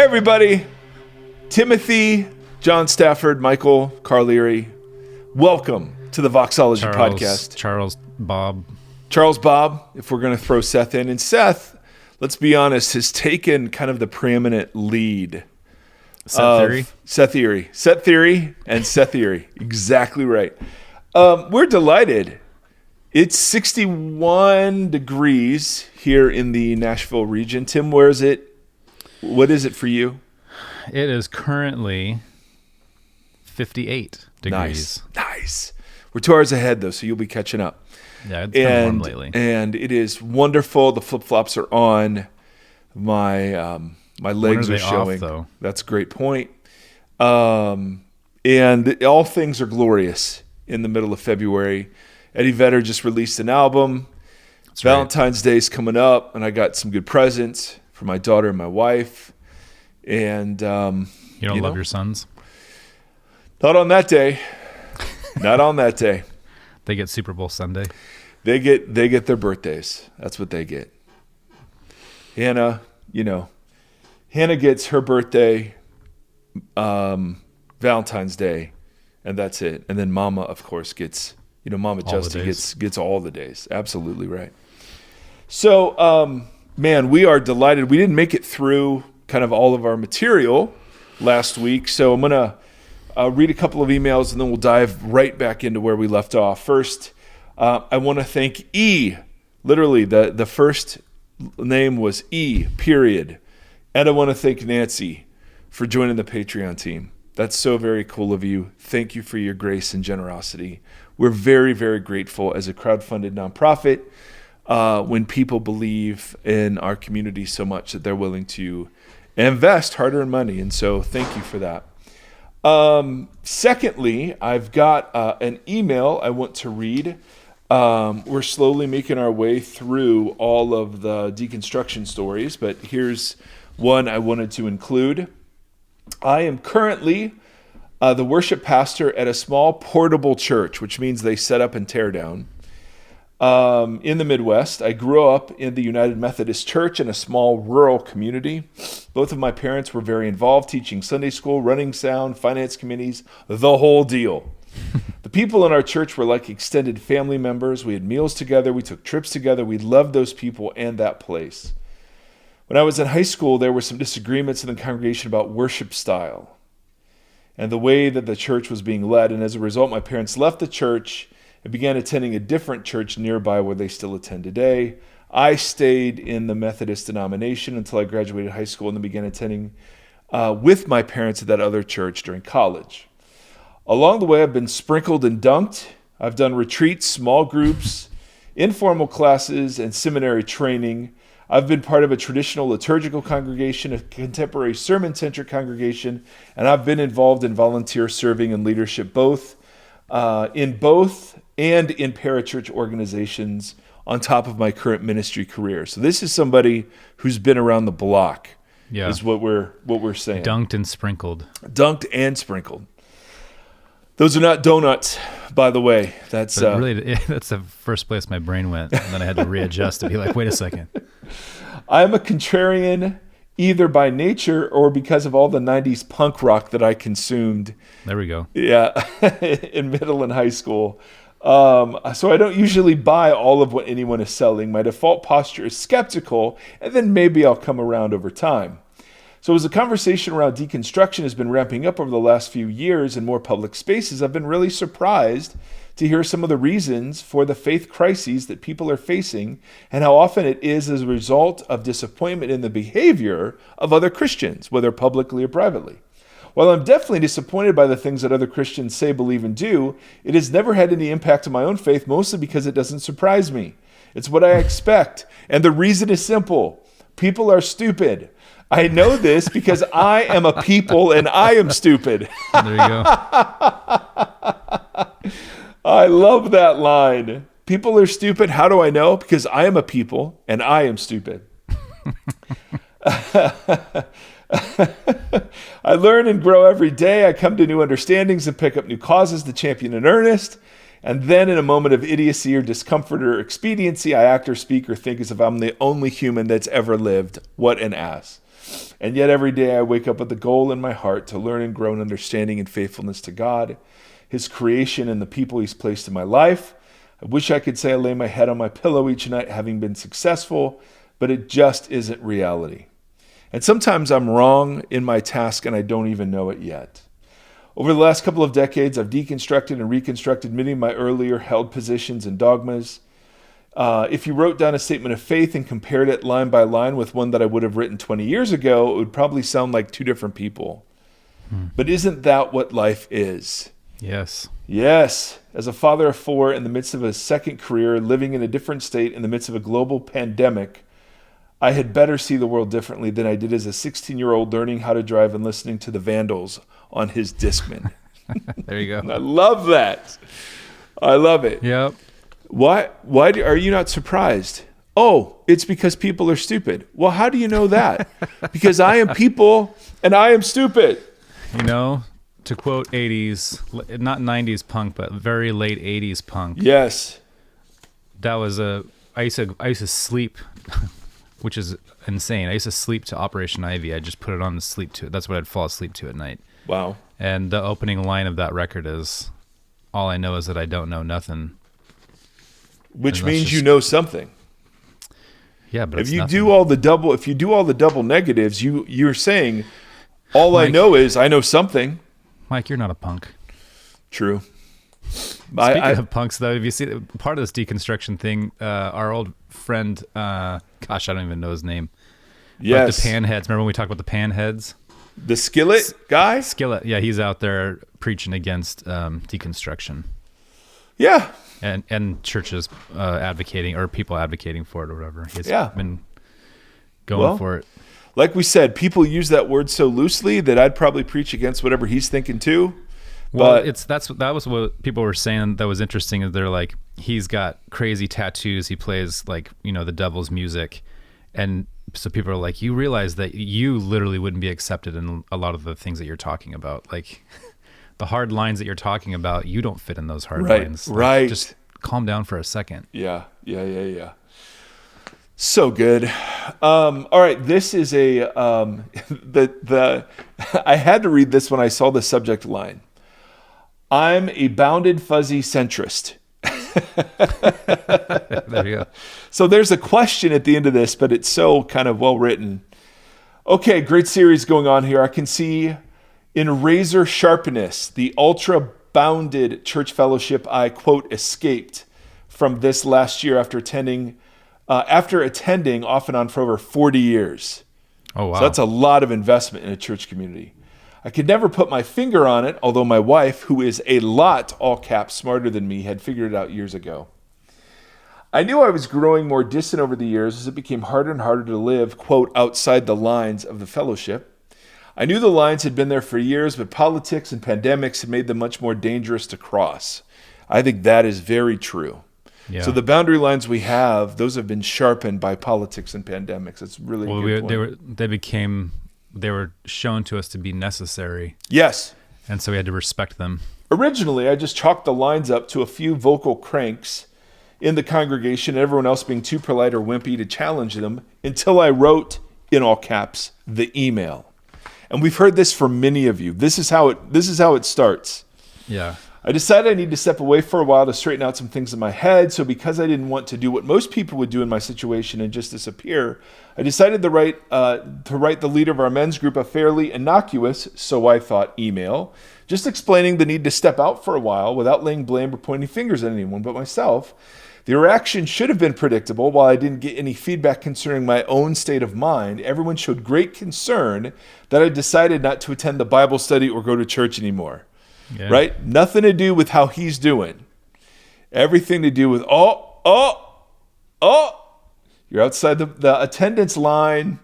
everybody. Timothy, John Stafford, Michael Carleary. Welcome to the Voxology Podcast. Charles Bob, if we're going to throw Seth in. And Seth, let's be honest, has taken kind of the preeminent lead. Seth Theory and Seth Theory. Exactly right. We're delighted. It's 61 degrees here in the Nashville region. Tim, where is it? What is it for you? It is currently 58 degrees. Nice. We're 2 hours ahead, though, so you'll be catching up. Yeah, it's been warm lately. And it is wonderful. The flip-flops are on. My legs are showing. Off, though? That's a great point. And all things are glorious in the middle of February. Eddie Vedder just released an album. Valentine's Day is coming up, and I got some good presents for my daughter and my wife. And you don't love your sons? Not on that day. Not on that day. They get Super Bowl Sunday. They get their birthdays. That's what they get. Hannah gets her birthday, Valentine's Day, and that's it. And then Mama, of course, gets, Mama Justy gets all the days. Absolutely right. So, man, we are delighted. We didn't make it through kind of all of our material last week, so I'm going to read a couple of emails, and then we'll dive right back into where we left off. First, I want to thank E. Literally, the first name was E, period. And I want to thank Nancy for joining the Patreon team. That's so very cool of you. Thank you for your grace and generosity. We're very, very grateful as a crowdfunded nonprofit when people believe in our community so much that they're willing to invest hard-earned money. And so thank you for that. Secondly, I've got an email I want to read. We're slowly making our way through all of the deconstruction stories, but here's one I wanted to include. I am currently the worship pastor at a small portable church, which means they set up and tear down, in the Midwest. I grew up in the United Methodist Church in a small rural community. Both of my parents were very involved, teaching Sunday school, running sound, finance committees, the whole deal. The people in our church were like extended family members. We had meals together. We took trips together. We loved those people and that place. When I was in high school, there were some disagreements in the congregation about worship style and the way that the church was being led. And as a result, my parents left the church and began attending a different church nearby where they still attend today. I stayed in the Methodist denomination until I graduated high school and then began attending with my parents at that other church during college. Along the way, I've been sprinkled and dunked. I've done retreats, small groups, informal classes, and seminary training. I've been part of a traditional liturgical congregation, a contemporary sermon-centric congregation, and I've been involved in volunteer serving and leadership in both and in parachurch organizations on top of my current ministry career. So this is somebody who's been around the block, is what we're saying. Dunked and sprinkled. Dunked and sprinkled. Those are not donuts, by the way. That's that's the first place my brain went, and then I had to readjust to be like, wait a second. I'm a contrarian either by nature or because of all the 90s punk rock that I consumed. There we go. Yeah, in middle and high school. So I don't usually buy all of what anyone is selling. My default posture is skeptical, and then maybe I'll come around over time. So as the conversation around deconstruction has been ramping up over the last few years in more public spaces, I've been really surprised to hear some of the reasons for the faith crises that people are facing and how often it is as a result of disappointment in the behavior of other Christians, whether publicly or privately. While I'm definitely disappointed by the things that other Christians say, believe, and do, it has never had any impact on my own faith, mostly because it doesn't surprise me. It's what I expect. And the reason is simple. People are stupid. I know this because I am a people and I am stupid. There you go. I love that line. People are stupid. How do I know? Because I am a people and I am stupid. I learn and grow every day. I come to new understandings and pick up new causes to champion in earnest. And then in a moment of idiocy or discomfort or expediency, I act or speak or think as if I'm the only human that's ever lived. What an ass. And yet every day I wake up with the goal in my heart to learn and grow in understanding and faithfulness to God, his creation, and the people he's placed in my life. I wish I could say I lay my head on my pillow each night having been successful, but it just isn't reality. And sometimes I'm wrong in my task and I don't even know it yet. Over the last couple of decades, I've deconstructed and reconstructed many of my earlier held positions and dogmas. If you wrote down a statement of faith and compared it line by line with one that I would have written 20 years ago, it would probably sound like two different people. But isn't that what life is? Yes. Yes. As a father of 4 in the midst of a second career, living in a different state in the midst of a global pandemic, I had better see the world differently than I did as a 16-year-old learning how to drive and listening to the Vandals on his Discman. There you go. I love that. I love it. Yep. Why are you not surprised? Oh, it's because people are stupid. Well, how do you know that? Because I am people and I am stupid. You know, to quote 80s, not 90s punk, but very late 80s punk. Yes. That was I used to sleep, which is insane. I used to sleep to Operation Ivy. I just put it on to sleep to it. That's what I'd fall asleep to at night. Wow. And the opening line of that record is, all I know is that I don't know nothing. Which means you know something. Yeah, but if you do all the double negatives, you're saying all Mike, I know is I know something. Mike, you're not a punk. True. Speaking of punks, though, if you see part of this deconstruction thing, our old friend, gosh, I don't even know his name. Yes. The Panheads. Remember when we talked about the Panheads? The Skillet guy? Skillet. Yeah, he's out there preaching against deconstruction. Yeah. And churches advocating, or people advocating for it or whatever. He's been going for it. Like we said, people use that word so loosely that I'd probably preach against whatever he's thinking too. Well, that was what people were saying that was interesting. Is they're like, he's got crazy tattoos. He plays like, the devil's music. And so people are like, you realize that you literally wouldn't be accepted in a lot of the things that you're talking about. Like the hard lines that you're talking about, you don't fit in those hard lines. Like, right. Just calm down for a second. Yeah. So good. All right. This is I had to read this when I saw the subject line. I'm a bounded fuzzy centrist. There you go. So there's a question at the end of this, but it's so kind of well written. Okay, great series going on here. I can see in razor sharpness the ultra bounded church fellowship I, quote, escaped from this last year after attending off and on for over 40 years. Oh, wow. So that's a lot of investment in a church community. I could never put my finger on it, although my wife, who is a lot, all caps, smarter than me, had figured it out years ago. I knew I was growing more distant over the years as it became harder and harder to live, quote, outside the lines of the fellowship. I knew the lines had been there for years, but politics and pandemics had made them much more dangerous to cross. I think that is very true. Yeah. So the boundary lines we have, those have been sharpened by politics and pandemics. That's really a good point. They were shown to us to be necessary. Yes. And so we had to respect them. Originally, I just chalked the lines up to a few vocal cranks in the congregation, everyone else being too polite or wimpy to challenge them, until I wrote, in all caps, the email. And we've heard this from many of you. This is how it starts. Yeah. I decided I need to step away for a while to straighten out some things in my head. So because I didn't want to do what most people would do in my situation and just disappear, I decided to write the leader of our men's group a fairly innocuous, so I thought, email, just explaining the need to step out for a while without laying blame or pointing fingers at anyone but myself. The reaction should have been predictable. While I didn't get any feedback concerning my own state of mind, everyone showed great concern that I decided not to attend the Bible study or go to church anymore. Yeah. Right? Nothing to do with how he's doing. Everything to do with, you're outside the attendance line.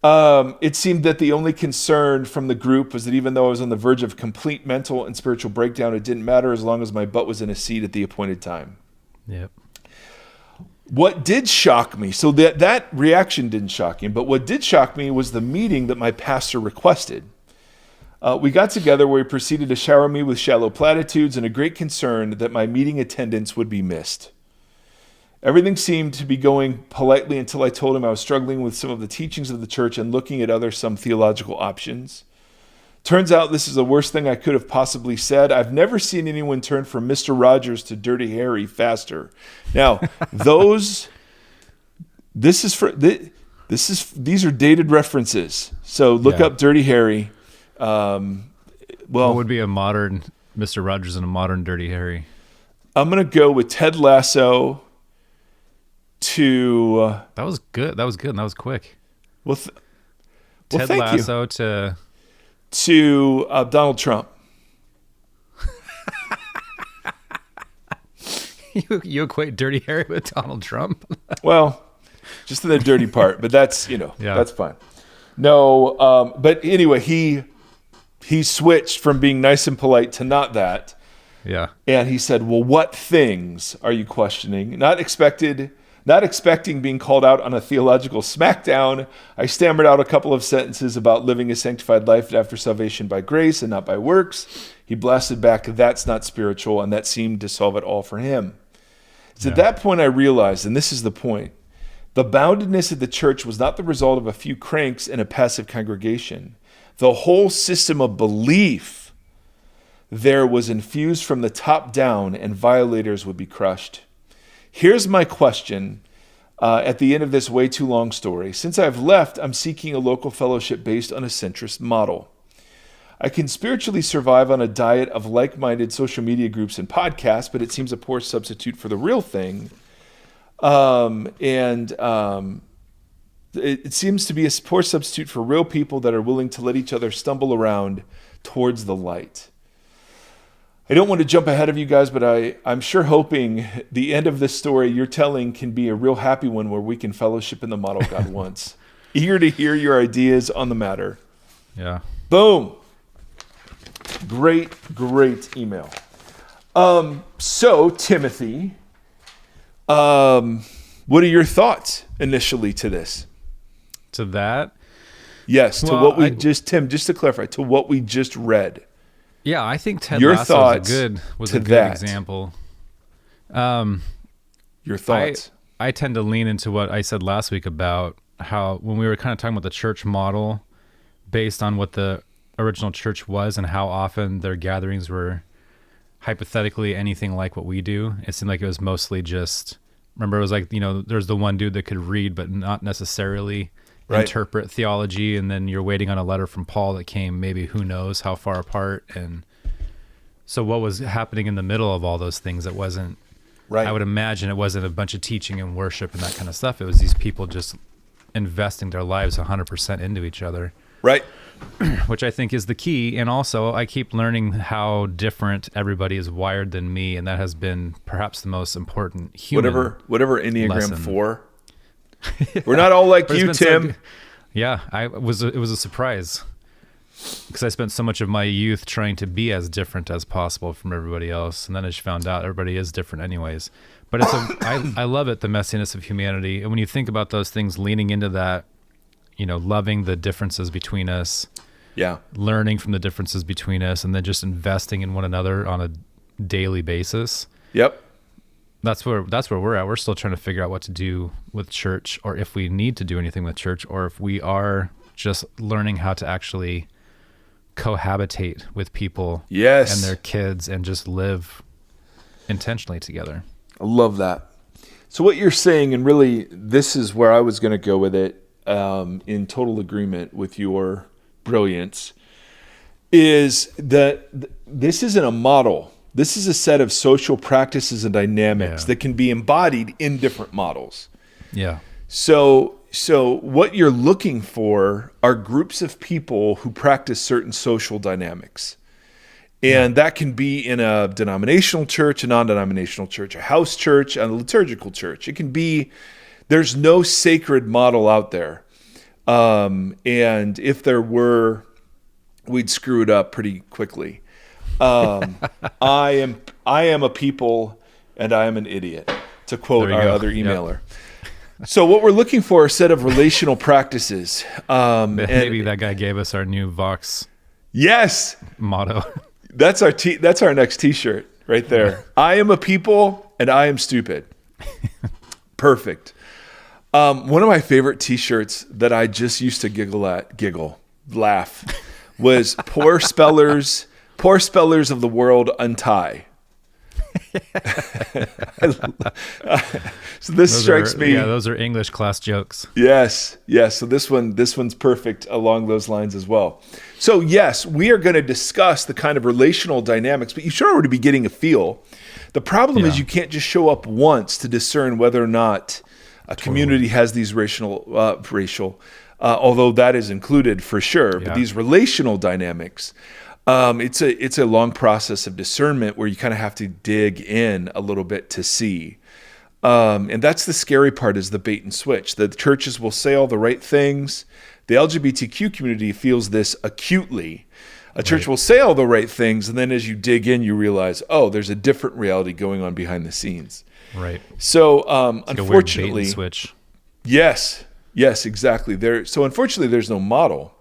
It seemed that the only concern from the group was that even though I was on the verge of complete mental and spiritual breakdown, it didn't matter as long as my butt was in a seat at the appointed time. Yep. What did shock me, so that reaction didn't shock him, but what did shock me was the meeting that my pastor requested. We got together where he proceeded to shower me with shallow platitudes and a great concern that my meeting attendance would be missed. Everything seemed to be going politely until I told him I was struggling with some of the teachings of the church and looking at some theological options. Turns out this is the worst thing I could have possibly said. I've never seen anyone turn from Mr. Rogers to Dirty Harry faster. Now, these are dated references. So look up Dirty Harry. What would be a modern Mr. Rogers and a modern Dirty Harry? I'm going to go with Ted Lasso to... that was good. That was good. And that was quick. Ted Lasso to Donald Trump. You equate Dirty Harry with Donald Trump? Well, just in the dirty part, but that's, that's fine. No, but anyway, he switched from being nice and polite to not that. Yeah. And he said, well, what things are you questioning? Not expecting being called out on a theological smackdown, I stammered out a couple of sentences about living a sanctified life after salvation by grace and not by works. He blasted back, that's not spiritual, and that seemed to solve it all for him. It's at that point I realized, and this is the point, the boundedness of the church was not the result of a few cranks in a passive congregation. The whole system of belief there was infused from the top down, and violators would be crushed. Here's my question at the end of this way too long story. Since I've left, I'm seeking a local fellowship based on a centrist model. I can spiritually survive on a diet of like-minded social media groups and podcasts, but it seems a poor substitute for the real thing. It seems to be a poor substitute for real people that are willing to let each other stumble around towards the light. I don't want to jump ahead of you guys, but I'm sure hoping the end of this story you're telling can be a real happy one where we can fellowship in the model God wants. Eager to hear your ideas on the matter. Yeah. Boom. Great email. So, Timothy, what are your thoughts initially to this? To that? Yes, to what we just to clarify, to what we just read. Yeah, I think Ted Your Lasso thoughts was a good example. Your thoughts. I tend to lean into what I said last week about how when we were kind of talking about the church model based on what the original church was and how often their gatherings were hypothetically anything like what we do. It seemed like it was mostly just, remember it was like, there's the one dude that could read but not necessarily interpret theology, and then you're waiting on a letter from Paul that came maybe who knows how far apart. And so what was happening in the middle of all those things? It wasn't, I would imagine it wasn't a bunch of teaching and worship and that kind of stuff. It was these people just investing their lives 100% into each other. Right. Which I think is the key. And also I keep learning how different everybody is wired than me. And that has been perhaps the most important human whatever Enneagram lesson. 4. We're not all like you, Tim. Yeah, it was a surprise because I spent so much of my youth trying to be as different as possible from everybody else, and then I just found out everybody is different anyways. But I love it, the messiness of humanity, and when you think about those things, leaning into that, loving the differences between us, learning from the differences between us, and then just investing in one another on a daily basis. Yep. That's where we're at. We're still trying to figure out what to do with church, or if we need to do anything with church, or if we are just learning how to actually cohabitate with people and their kids and just live intentionally together. I love that. So what you're saying, and really this is where I was going to go with it, in total agreement with your brilliance, is that this isn't a model. This is a set of social practices and dynamics that can be embodied in different models. Yeah. So what you're looking for are groups of people who practice certain social dynamics. And that can be in a denominational church, a non-denominational church, a house church, a liturgical church. It can be, there's no sacred model out there. And if there were, we'd screw it up pretty quickly. I am a people and I am an idiot, to quote our other emailer. Yep. So what we're looking for are a set of relational practices. Maybe that guy gave us our new Vox Yes. motto. That's our next t-shirt right there. I am a people and I am stupid. Perfect. One of my favorite t-shirts that I just used to laugh, was poor spellers of the world untie. So this strikes me. Yeah, those are English class jokes. Yes. So this one's perfect along those lines as well. So yes, we are going to discuss the kind of relational dynamics, but you should already be getting a feel. The problem is you can't just show up once to discern whether or not a community has these racial, although that is included for sure. But these relational dynamics, it's a long process of discernment where you kind of have to dig in a little bit to see. And that's the scary part, is the bait and switch. The churches will say all the right things. The LGBTQ community feels this acutely. A church will say all the right things, and then as you dig in, you realize, oh, there's a different reality going on behind the scenes. Right. So, like unfortunately, a weird bait and switch. Yes, exactly. So unfortunately, there's no model.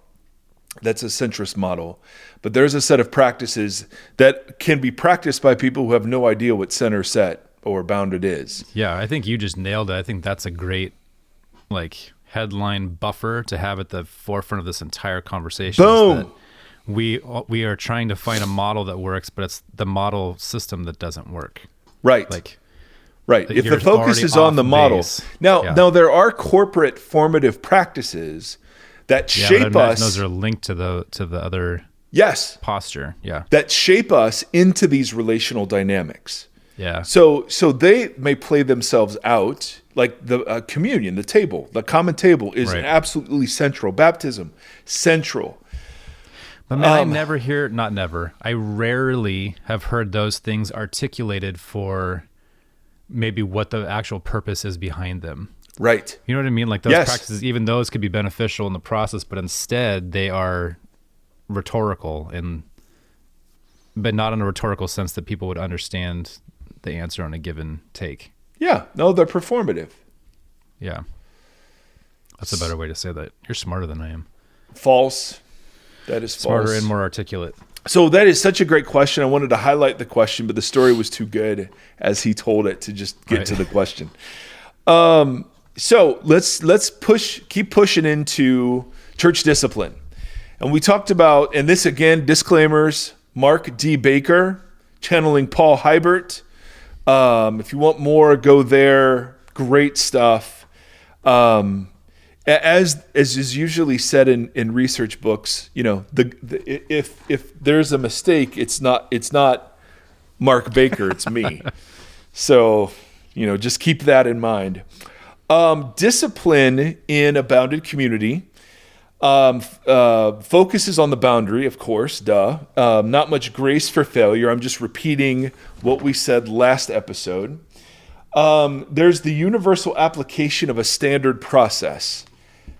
That's a centrist model. But there's a set of practices that can be practiced by people who have no idea what center set or bounded is. Yeah, I think you just nailed it. I think that's a great headline buffer to have at the forefront of this entire conversation. Boom. We are trying to find a model that works, but it's the model system that doesn't work. Right. Right. If the focus is on the model. Now there are corporate formative practices that shape us. Those are linked to the other posture. Yeah. That shape us into these relational dynamics. Yeah. So they may play themselves out, like the communion, the table, the common table is absolutely central. Baptism, central. But man, I rarely have heard those things articulated for maybe what the actual purpose is behind them. Right. You know what I mean? Like those practices, even those could be beneficial in the process, but instead they are rhetorical, but not in a rhetorical sense that people would understand the answer on a given take. Yeah. No, they're performative. Yeah. That's a better way to say that. You're smarter than I am. False. That is smarter false. And more articulate. So that is such a great question. I wanted to highlight the question, but the story was too good as he told it to just get to the question. So let's keep pushing into church discipline. And we talked about, and this again, disclaimers, Mark D. Baker, channeling Paul Hibert. If you want more, go there. Great stuff. As is usually said in research books, if there's a mistake, it's not Mark Baker, it's me. So, just keep that in mind. Discipline in a bounded community focuses on the boundary, of course, not much grace for failure. I'm just repeating what we said last episode. There's the universal application of a standard process,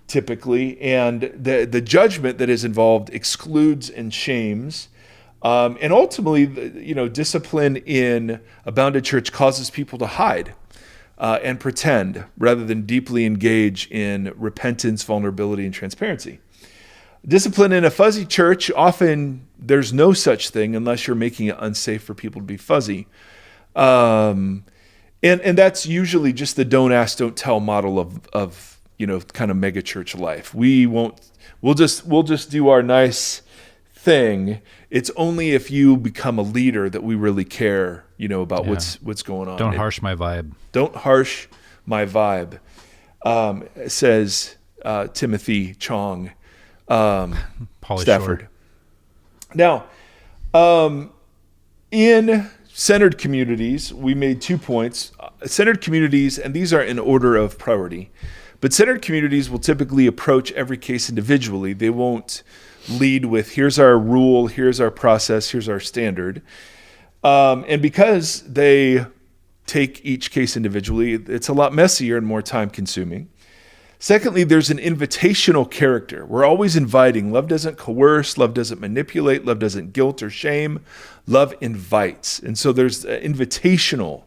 typically, and the judgment that is involved excludes and shames. And ultimately, discipline in a bounded church causes people to hide and pretend rather than deeply engage in repentance, vulnerability, and transparency. Discipline in a fuzzy church, often there's no such thing unless you're making it unsafe for people to be fuzzy. And that's usually just the don't ask, don't tell model of kind of mega church life. We'll just do our nice thing. It's only if you become a leader that we really care, about what's going on. Don't harsh my vibe. Don't harsh my vibe, says Timothy Chong, Stafford. Now, in centered communities, we made 2 points. Centered communities, and these are in order of priority, but centered communities will typically approach every case individually. They won't lead with, here's our rule, here's our process, here's our standard. And because they take each case individually, it's a lot messier and more time consuming. Secondly, there's an invitational character. We're always inviting. Love doesn't coerce. Love doesn't manipulate. Love doesn't guilt or shame. Love invites. And so there's an invitational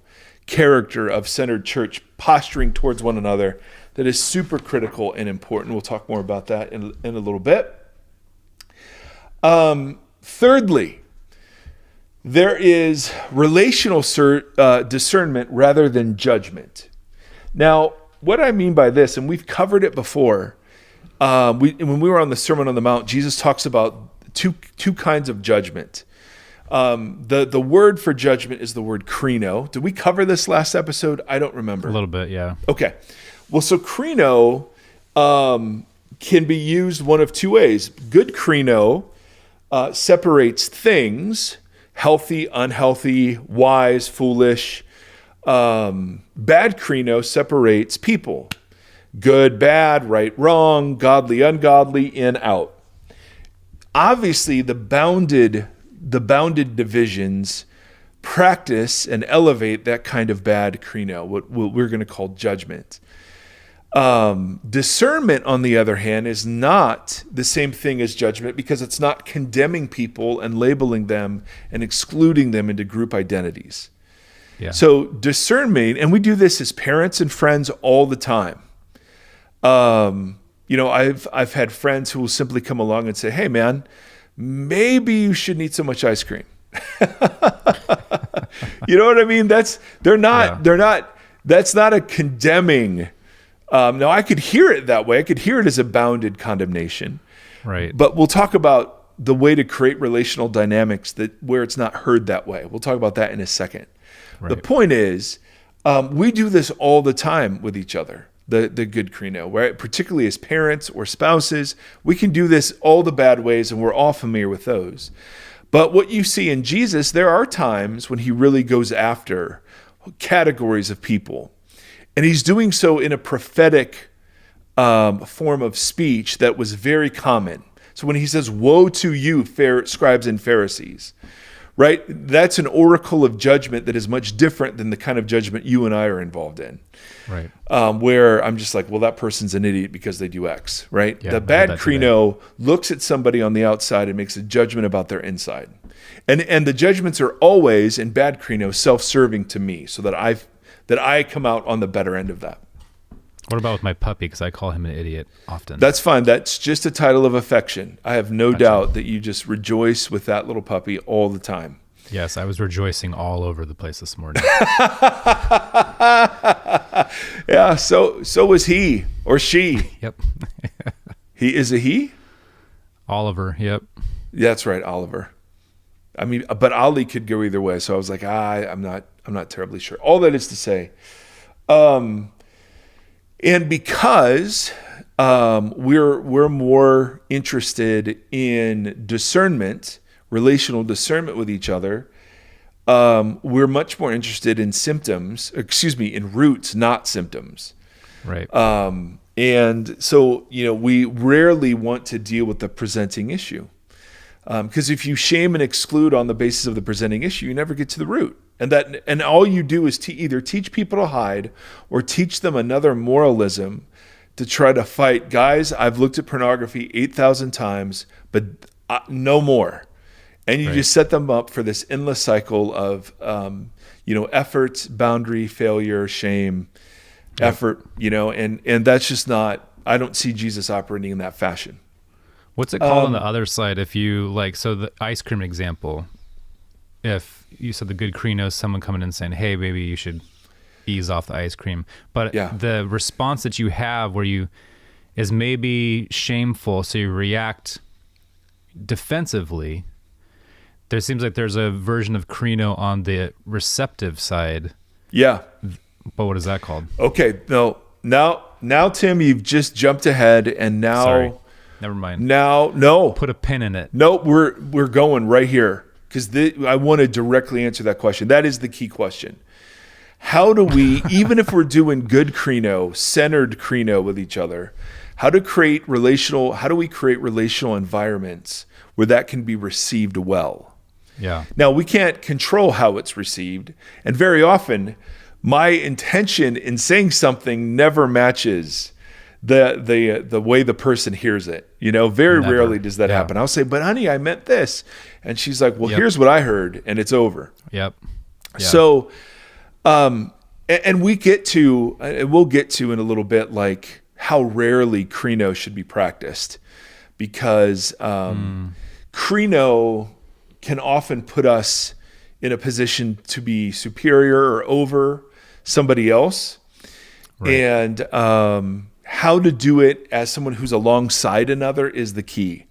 character of centered church posturing towards one another that is super critical and important. We'll talk more about that in a little bit. Thirdly, there is relational discernment rather than judgment. Now, what I mean by this, and we've covered it before, when we were on the Sermon on the Mount, Jesus talks about two kinds of judgment. The word for judgment is the word krino. Did we cover this last episode? I don't remember. A little bit, yeah. Okay. Well, so krino can be used one of two ways. Good krino separates things, healthy, unhealthy, wise, foolish. Bad krino separates people, good, bad, right, wrong, godly, ungodly, in, out. Obviously, the bounded divisions practice and elevate that kind of bad krino, what we're going to call judgment. Discernment, on the other hand, is not the same thing as judgment because it's not condemning people and labeling them and excluding them into group identities. Yeah. So discernment, and we do this as parents and friends all the time. I've had friends who will simply come along and say, "Hey, man, maybe you shouldn't eat so much ice cream." You know what I mean? That's not a condemning. Now, I could hear it that way. I could hear it as a bounded condemnation. Right. But we'll talk about the way to create relational dynamics where it's not heard that way. We'll talk about that in a second. Right. The point is, we do this all the time with each other, the good krino, right? Particularly as parents or spouses. We can do this all the bad ways, and we're all familiar with those. But what you see in Jesus, there are times when he really goes after categories of people. And he's doing so in a prophetic form of speech that was very common. So when he says, "Woe to you, scribes and Pharisees," right? That's an oracle of judgment that is much different than the kind of judgment you and I are involved in. Right. Where I'm just like, well, that person's an idiot because they do X, right? Yeah, the bad krino looks at somebody on the outside and makes a judgment about their inside. And the judgments are always, in bad krino, self-serving to me, so that I come out on the better end of that. What about with my puppy? Because I call him an idiot often. That's fine. That's just a title of affection. I have no doubt that you just rejoice with that little puppy all the time. Yes, I was rejoicing all over the place this morning. Yeah, so was he or she. Yep. He is a he? Oliver, yep. Yeah, that's right, Oliver. I mean, but Ollie could go either way. So I was like, I'm not terribly sure. All that is to say, and because we're more interested in discernment, relational discernment with each other, we're much more interested in in roots, not symptoms. Right. And so, we rarely want to deal with the presenting issue. Because if you shame and exclude on the basis of the presenting issue, you never get to the root. And all you do is either teach people to hide or teach them another moralism to try to fight. Guys, I've looked at pornography 8,000 times, but no more. And you just set them up for this endless cycle of, effort, boundary, failure, shame, effort, and that's just not, I don't see Jesus operating in that fashion. What's it called on the other side? If you so the ice cream example, if you said the good krino, someone coming in saying, "Hey, maybe you should ease off the ice cream," but the response that you have is maybe shameful, so you react defensively. There seems like there's a version of krino on the receptive side. Yeah. But what is that called? Okay. No. Now, Tim, you've just jumped ahead, and now. Sorry. Never mind. Now, no. Put a pin in it. No, we're going right here because I want to directly answer that question. That is the key question. How do we, even if we're doing good krino, centered krino with each other, how do we create relational environments where that can be received well? Yeah. Now, we can't control how it's received, and very often my intention in saying something never matches the way the person hears it. Very rarely does that happen. I'll say, "But honey, I meant this." And she's like, "Well, here's what I heard," and it's over. Yep. Yeah. So, and we'll get to in a little bit, like how rarely krino should be practiced, because krino can often put us in a position to be superior or over somebody else. Right. And how to do it as someone who's alongside another is the key.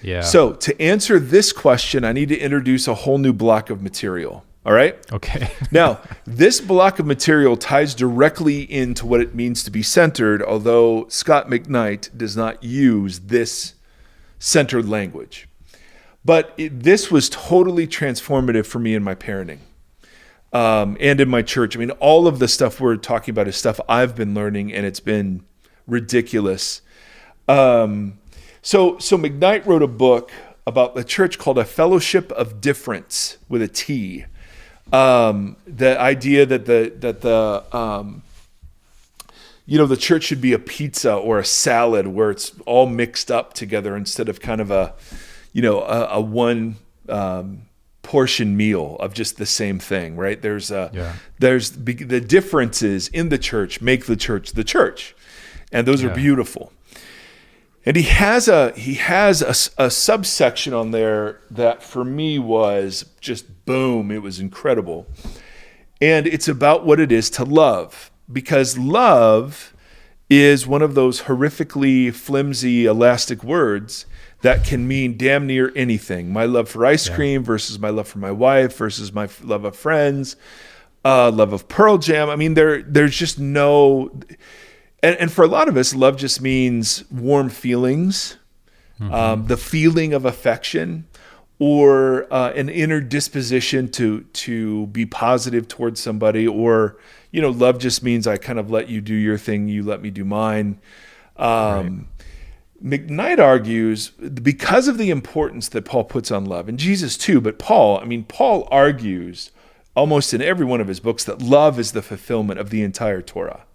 Yeah. So to answer this question, I need to introduce a whole new block of material. All right? Okay. Now, this block of material ties directly into what it means to be centered, although Scott McKnight does not use this centered language. But this was totally transformative for me in my parenting and in my church. I mean, all of the stuff we're talking about is stuff I've been learning, and it's been ridiculous. So McKnight wrote a book about the church called A Fellowship of Difference with a T. The idea that the church should be a pizza or a salad where it's all mixed up together instead of kind of a one portion meal of just the same thing, right? There's the differences in the church make the church, and those are beautiful. And he has a subsection on there that for me was just boom, it was incredible. And it's about what it is to love, because love is one of those horrifically flimsy, elastic words that can mean damn near anything. My love for ice cream versus my love for my wife versus my love of friends, love of Pearl Jam. I mean, there's just no... And for a lot of us, love just means warm feelings, the feeling of affection, or an inner disposition to be positive towards somebody, or, love just means I kind of let you do your thing, you let me do mine. McKnight argues, because of the importance that Paul puts on love, and Jesus too, but Paul argues almost in every one of his books that love is the fulfillment of the entire Torah.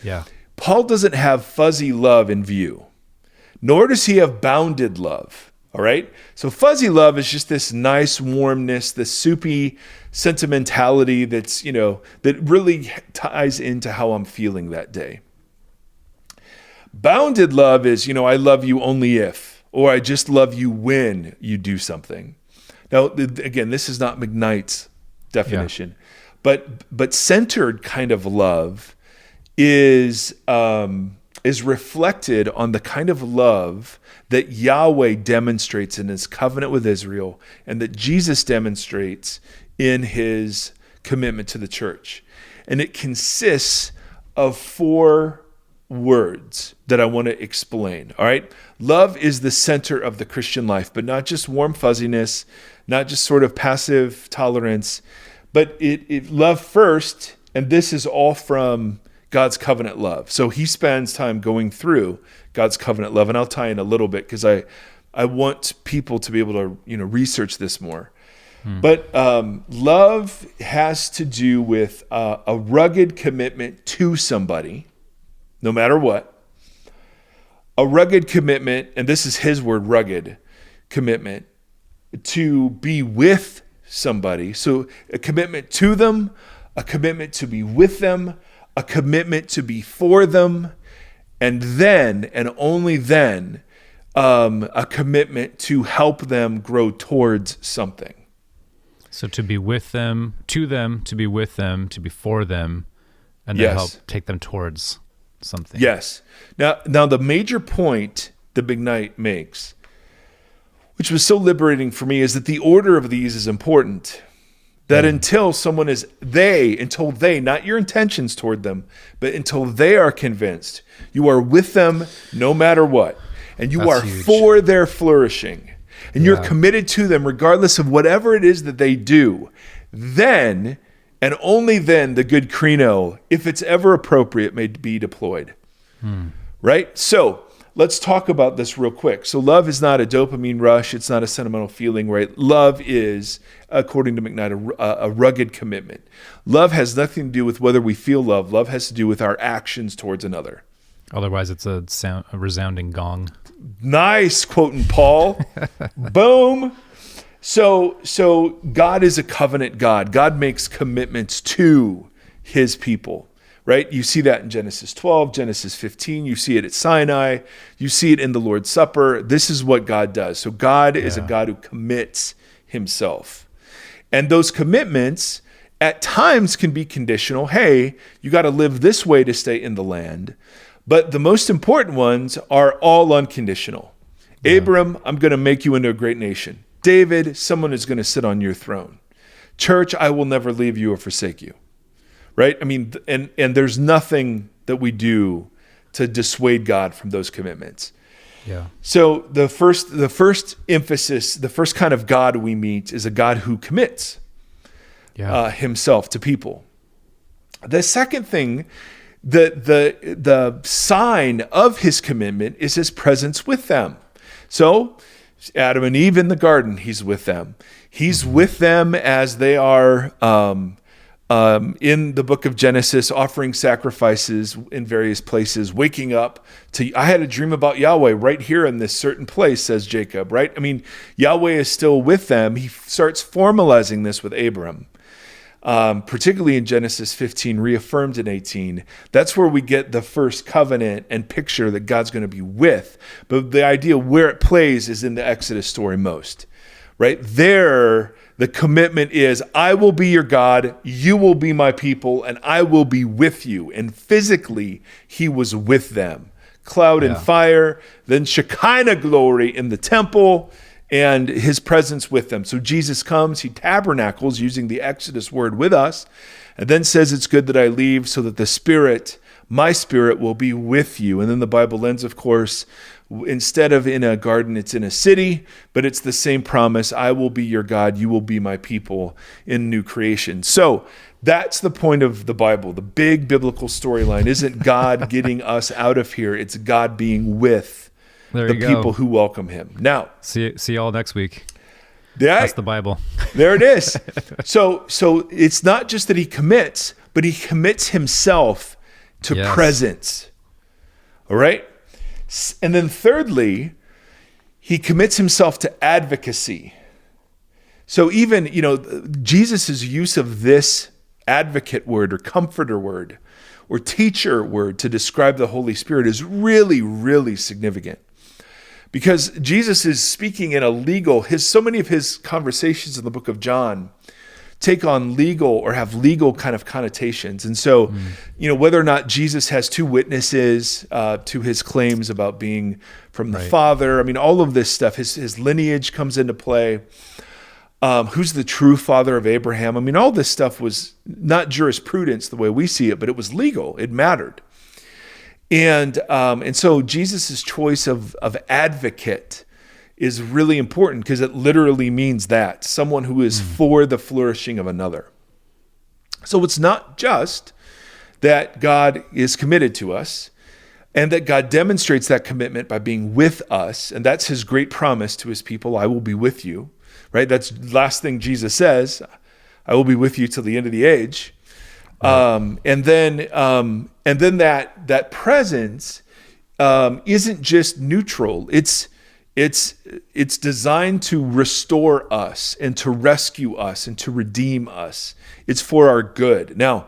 Yeah. Paul doesn't have fuzzy love in view, nor does he have bounded love, all right? So fuzzy love is just this nice warmness, this soupy sentimentality that's, that really ties into how I'm feeling that day. Bounded love is, I love you only if, or I just love you when you do something. Now, again, this is not McKnight's definition, but centered kind of love is reflected on the kind of love that Yahweh demonstrates in his covenant with Israel and that Jesus demonstrates in his commitment to the church. And it consists of 4 words that I want to explain. All right. Love is the center of the Christian life, but not just warm fuzziness, not just sort of passive tolerance, but it love first. And this is all from God's covenant love. So he spends time going through God's covenant love, and I'll tie in a little bit because I want people to be able to research this more. But love has to do with a rugged commitment to somebody, no matter what. A rugged commitment, and this is his word, rugged commitment, to be with somebody. So a commitment to them, a commitment to be with them, a commitment to be for them, and then, and only then, a commitment to help them grow towards something. So to be with them, to be with them, to be for them, and then help take them towards something. Yes. Now the major point that McKnight makes, which was so liberating for me, is that the order of these is important. That until they, not your intentions toward them, but until they are convinced, you are with them no matter what. And you are huge. For their flourishing. And you're committed to them regardless of whatever it is that they do. Then, and only then, the good krino, if it's ever appropriate, may be deployed. Right? So, let's talk about this real quick. So love is not a dopamine rush. It's not a sentimental feeling, right? Love is, according to McKnight, a rugged commitment. Love has nothing to do with whether we feel love. Love has to do with our actions towards another. Otherwise, it's a resounding gong. Nice, quoting Paul. Boom. So God is a covenant God. God makes commitments to his people. right? You see that in Genesis 12, Genesis 15. You see it at Sinai. You see it in the Lord's Supper. This is what God does. So God is a God who commits himself. And those commitments at times can be conditional. Hey, you got to live this way to stay in the land. But the most important ones are all unconditional. Yeah. Abram, I'm going to make you into a great nation. David, someone is going to sit on your throne. Church, I will never leave you or forsake you. Right? I mean, and there's nothing that we do to dissuade God from those commitments. Yeah. So the first emphasis, the first kind of God we meet is a God who commits himself to people. The second thing, the sign of his commitment is his presence with them. So Adam and Eve in the garden, he's with them. He's with them as they are in the book of Genesis, offering sacrifices in various places, waking up to, I had a dream about Yahweh right here in this certain place, says Jacob, right? I mean, Yahweh is still with them. He starts formalizing this with Abram, particularly in Genesis 15, reaffirmed in 18. That's where we get the first covenant and picture that God's going to be with. But the idea where it plays is in the Exodus story most, right? There, the commitment is, I will be your God, you will be my people, and I will be with you. And physically, he was with them. Cloud and fire, then Shekinah glory in the temple, and his presence with them. So Jesus comes, he tabernacles using the Exodus word with us, and then says, it's good that I leave so that the Spirit, my Spirit, will be with you. And then the Bible ends, of course, instead of in a garden, it's in a city, but it's the same promise. I will be your God. You will be my people in new creation. So that's the point of the Bible. The big biblical storyline isn't God getting us out of here. It's God being with the people who welcome him. Now, see you all next week. That's the Bible. There it is. So it's not just that he commits, but he commits himself to presence. All right? And then thirdly, he commits himself to advocacy. So even, Jesus' use of this advocate word or comforter word or teacher word to describe the Holy Spirit is really, really significant. Because Jesus is speaking in a legal, so many of his conversations in the book of John take on legal or have legal kind of connotations. And so, whether or not Jesus has two witnesses to his claims about being from the Father, I mean, all of this stuff, his lineage comes into play. Who's the true father of Abraham? I mean, all this stuff was not jurisprudence the way we see it, but it was legal. It mattered. And so Jesus' choice of advocate is really important because it literally means that someone who is for the flourishing of another. So it's not just that God is committed to us and that God demonstrates that commitment by being with us. And that's his great promise to his people. I will be with you, right? That's the last thing Jesus says. I will be with you till the end of the age. Right. And then that presence isn't just neutral. It's designed to restore us and to rescue us and to redeem us. It's for our good. Now,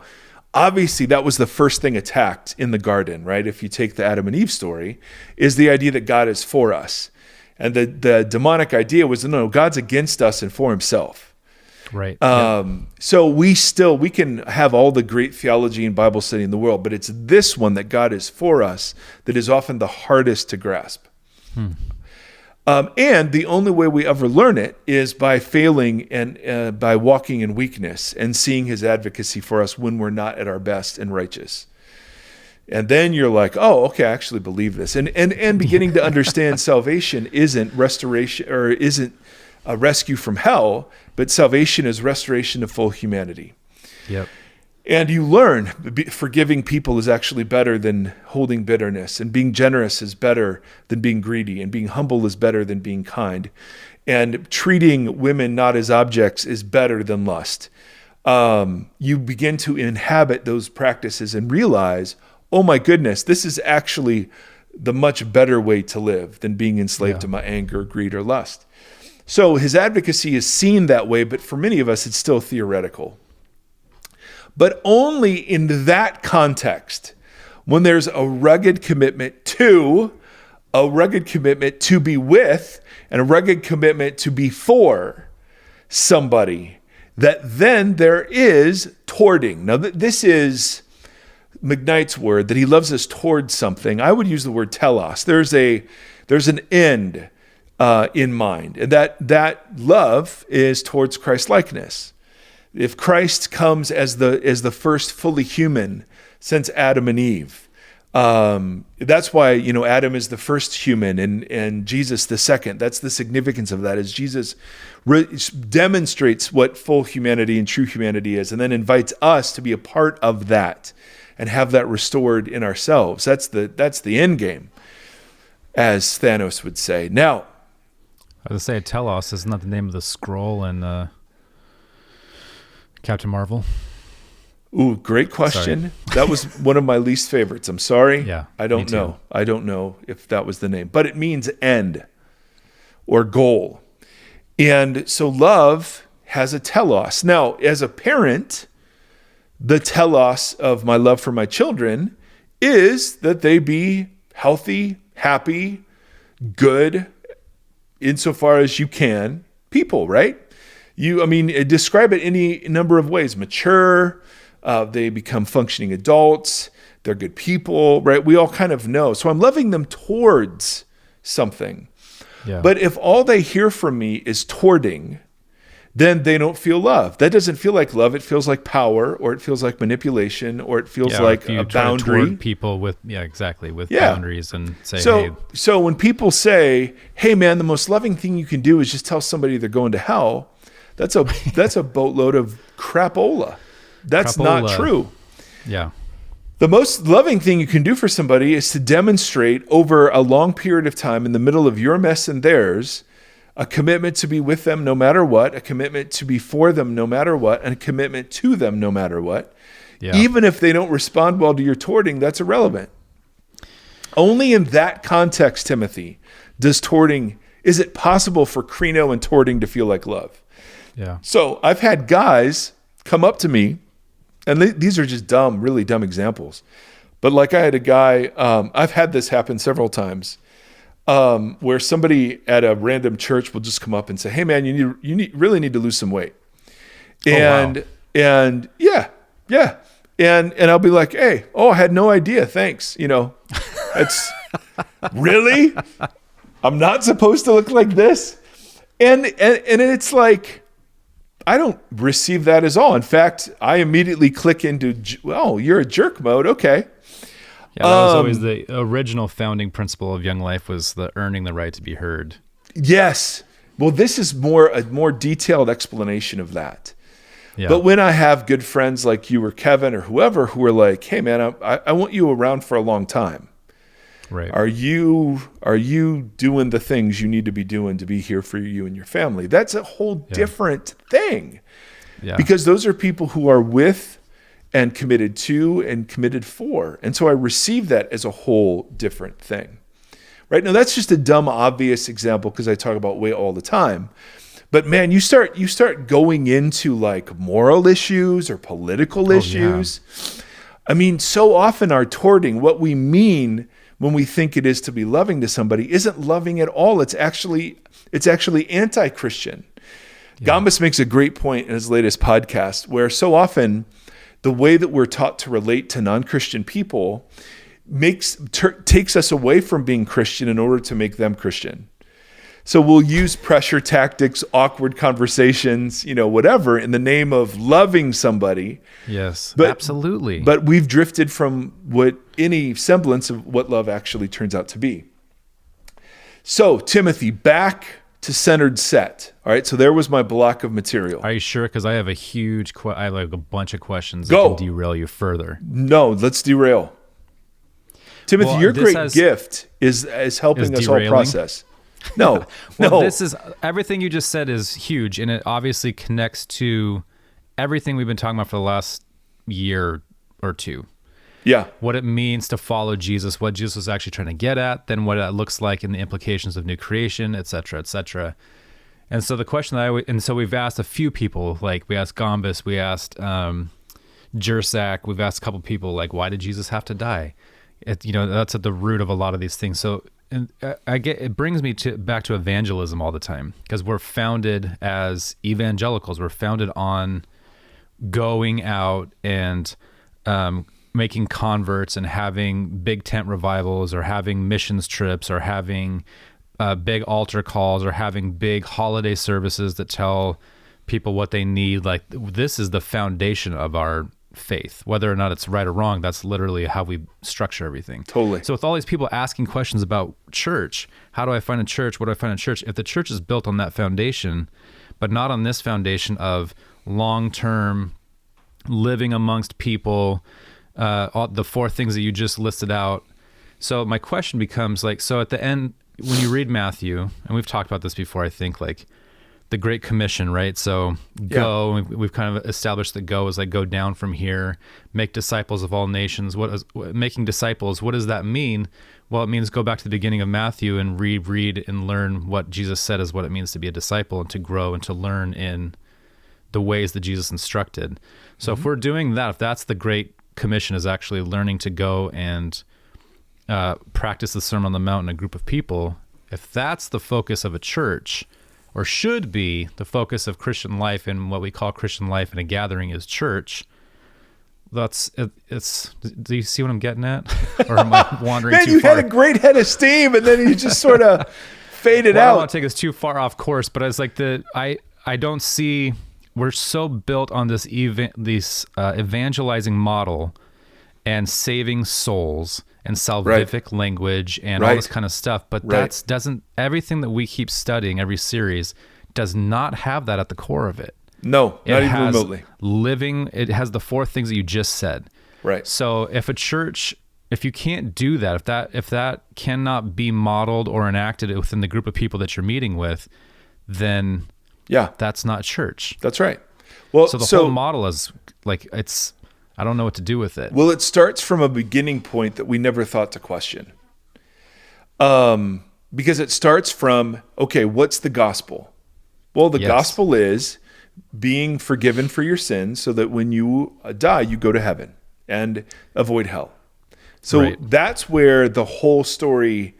obviously, that was the first thing attacked in the garden, right? If you take the Adam and Eve story, is the idea that God is for us. And the demonic idea was, no, God's against us and for himself. Right. So we can have all the great theology and Bible study in the world, but it's this one that God is for us that is often the hardest to grasp. And the only way we ever learn it is by failing and by walking in weakness and seeing his advocacy for us when we're not at our best and righteous. And then you're like, oh, okay, I actually believe this. And beginning to understand salvation isn't restoration or isn't a rescue from hell, but salvation is restoration to full humanity. Yep. And you learn forgiving people is actually better than holding bitterness, and being generous is better than being greedy, and being humble is better than being kind, and treating women not as objects is better than lust. You begin to inhabit those practices and realize, oh my goodness, this is actually the much better way to live than being enslaved to my anger, greed, or lust. So his advocacy is seen that way, but for many of us, it's still theoretical. but only in that context, when there's a rugged commitment to be with, and a rugged commitment to be for somebody, that then there is towarding. Now, this is McKnight's word, that he loves us towards something. I would use the word telos. There's an end in mind, and that love is towards Christ-likeness. If Christ comes as the first fully human since Adam and Eve, that's why, Adam is the first human and Jesus the second. That's the significance of that, is Jesus demonstrates what full humanity and true humanity is, and then invites us to be a part of that and have that restored in ourselves. That's the end game, as Thanos would say. Now, I was going to say, telos isn't that the name of the scroll in Captain Marvel? Ooh, great question. Sorry. That was one of my least favorites. I'm sorry. Yeah, I don't know. I don't know if that was the name, but it means end or goal. And so love has a telos. Now, as a parent, the telos of my love for my children is that they be healthy, happy, good, insofar as you can, people, right? Describe it any number of ways. Mature, they become functioning adults, they're good people, right? We all kind of know. So I'm loving them towards something. Yeah. But if all they hear from me is towarding, then they don't feel love. That doesn't feel like love. It feels like power, or it feels like manipulation, or it feels like a boundary. People with boundaries and say, hey. So when people say, hey man, the most loving thing you can do is just tell somebody they're going to hell, that's a boatload of crapola. That's not true. Yeah. The most loving thing you can do for somebody is to demonstrate over a long period of time, in the middle of your mess and theirs, a commitment to be with them no matter what, a commitment to be for them no matter what, and a commitment to them no matter what. Yeah. Even if they don't respond well to your towarding, that's irrelevant. Only in that context, Timothy, is it possible for krino and towarding to feel like love. Yeah. So I've had guys come up to me, and these are just really dumb examples. But like I had a guy, I've had this happen several times, where somebody at a random church will just come up and say, hey man, you really need to lose some weight. And yeah. And I'll be like, hey, I had no idea. Thanks. It's really, I'm not supposed to look like this. And it's like, I don't receive that as all. In fact, I immediately click into, you're a jerk mode. Okay. Yeah, that was always the original founding principle of Young Life, was the earning the right to be heard. Yes. Well, this is a more detailed explanation of that. Yeah. But when I have good friends like you or Kevin or whoever who are like, hey man, I want you around for a long time. Right. Are you doing the things you need to be doing to be here for you and your family? That's a whole different thing. Yeah. Because those are people who are with and committed to and committed for. And so I receive that as a whole different thing. Right? Now that's just a dumb, obvious example because I talk about weight all the time. But man, you start going into like moral issues or political issues. Yeah. I mean, so often our towarding, what we mean when we think it is to be loving to somebody, isn't loving at all. It's actually anti-Christian. Yeah. Gambas makes a great point in his latest podcast, where so often the way that we're taught to relate to non-Christian people takes us away from being Christian in order to make them Christian. So we'll use pressure tactics, awkward conversations, whatever, in the name of loving somebody. Yes, absolutely. But we've drifted from any semblance of what love actually turns out to be. So, Timothy, back to centered set. All right, so there was my block of material. Are you sure? Because I have I have like a bunch of questions Go. that can derail you further. No, let's derail. Timothy, your great gift is helping us all process. No, no. This is everything you just said is huge, and it obviously connects to everything we've been talking about for the last year or two. Yeah. What it means to follow Jesus, what Jesus was actually trying to get at, then what it looks like in the implications of new creation, et cetera, et cetera. And so the question so we've asked a few people, like we asked Gambas, we asked Jersak. We've asked a couple people, like, why did Jesus have to die? That's at the root of a lot of these things. So, and it brings me back to evangelism all the time, because we're founded as evangelicals. We're founded on going out and making converts and having big tent revivals, or having missions trips, or having big altar calls, or having big holiday services that tell people what they need. Like, this is the foundation of our faith. Whether or not it's right or wrong, that's literally how we structure everything. Totally. So with all these people asking questions about church, how do I find a church? What do I find in church? If the church is built on that foundation, but not on this foundation of long-term living amongst people, all the four things that you just listed out. So my question becomes, like, so at the end, when you read Matthew, and we've talked about this before, I think, like, the Great Commission, right? So go, we've kind of established that go is like, go down from here, make disciples of all nations. Making disciples, what does that mean? Well, it means go back to the beginning of Matthew and read and learn what Jesus said is what it means to be a disciple, and to grow and to learn in the ways that Jesus instructed. So if we're doing that, if that's the Great Commission, is actually learning to go and practice the Sermon on the Mount in a group of people, if that's the focus of a church, or should be the focus of Christian life, and what we call Christian life in a gathering is church, it's do you see what I'm getting at? Or am I wandering Man, too you far? had a great head of steam, and then you just sort of faded I out. don't want to take us too far off course, but it's like I don't see, we're so built on this evangelizing model and saving souls and salvific language and all this kind of stuff. But that's everything that we keep studying, every series, does not have that at the core of it. No, not even remotely. It has the four things that you just said. Right. So if a church, if you can't do that, if that cannot be modeled or enacted within the group of people that you're meeting with, then that's not church. That's right. Well, so the whole model is like, I don't know what to do with it. Well, it starts from a beginning point that we never thought to question. Because it starts from, okay, what's the gospel? Well, the gospel is being forgiven for your sins so that when you die, you go to heaven and avoid hell. So that's where the whole story,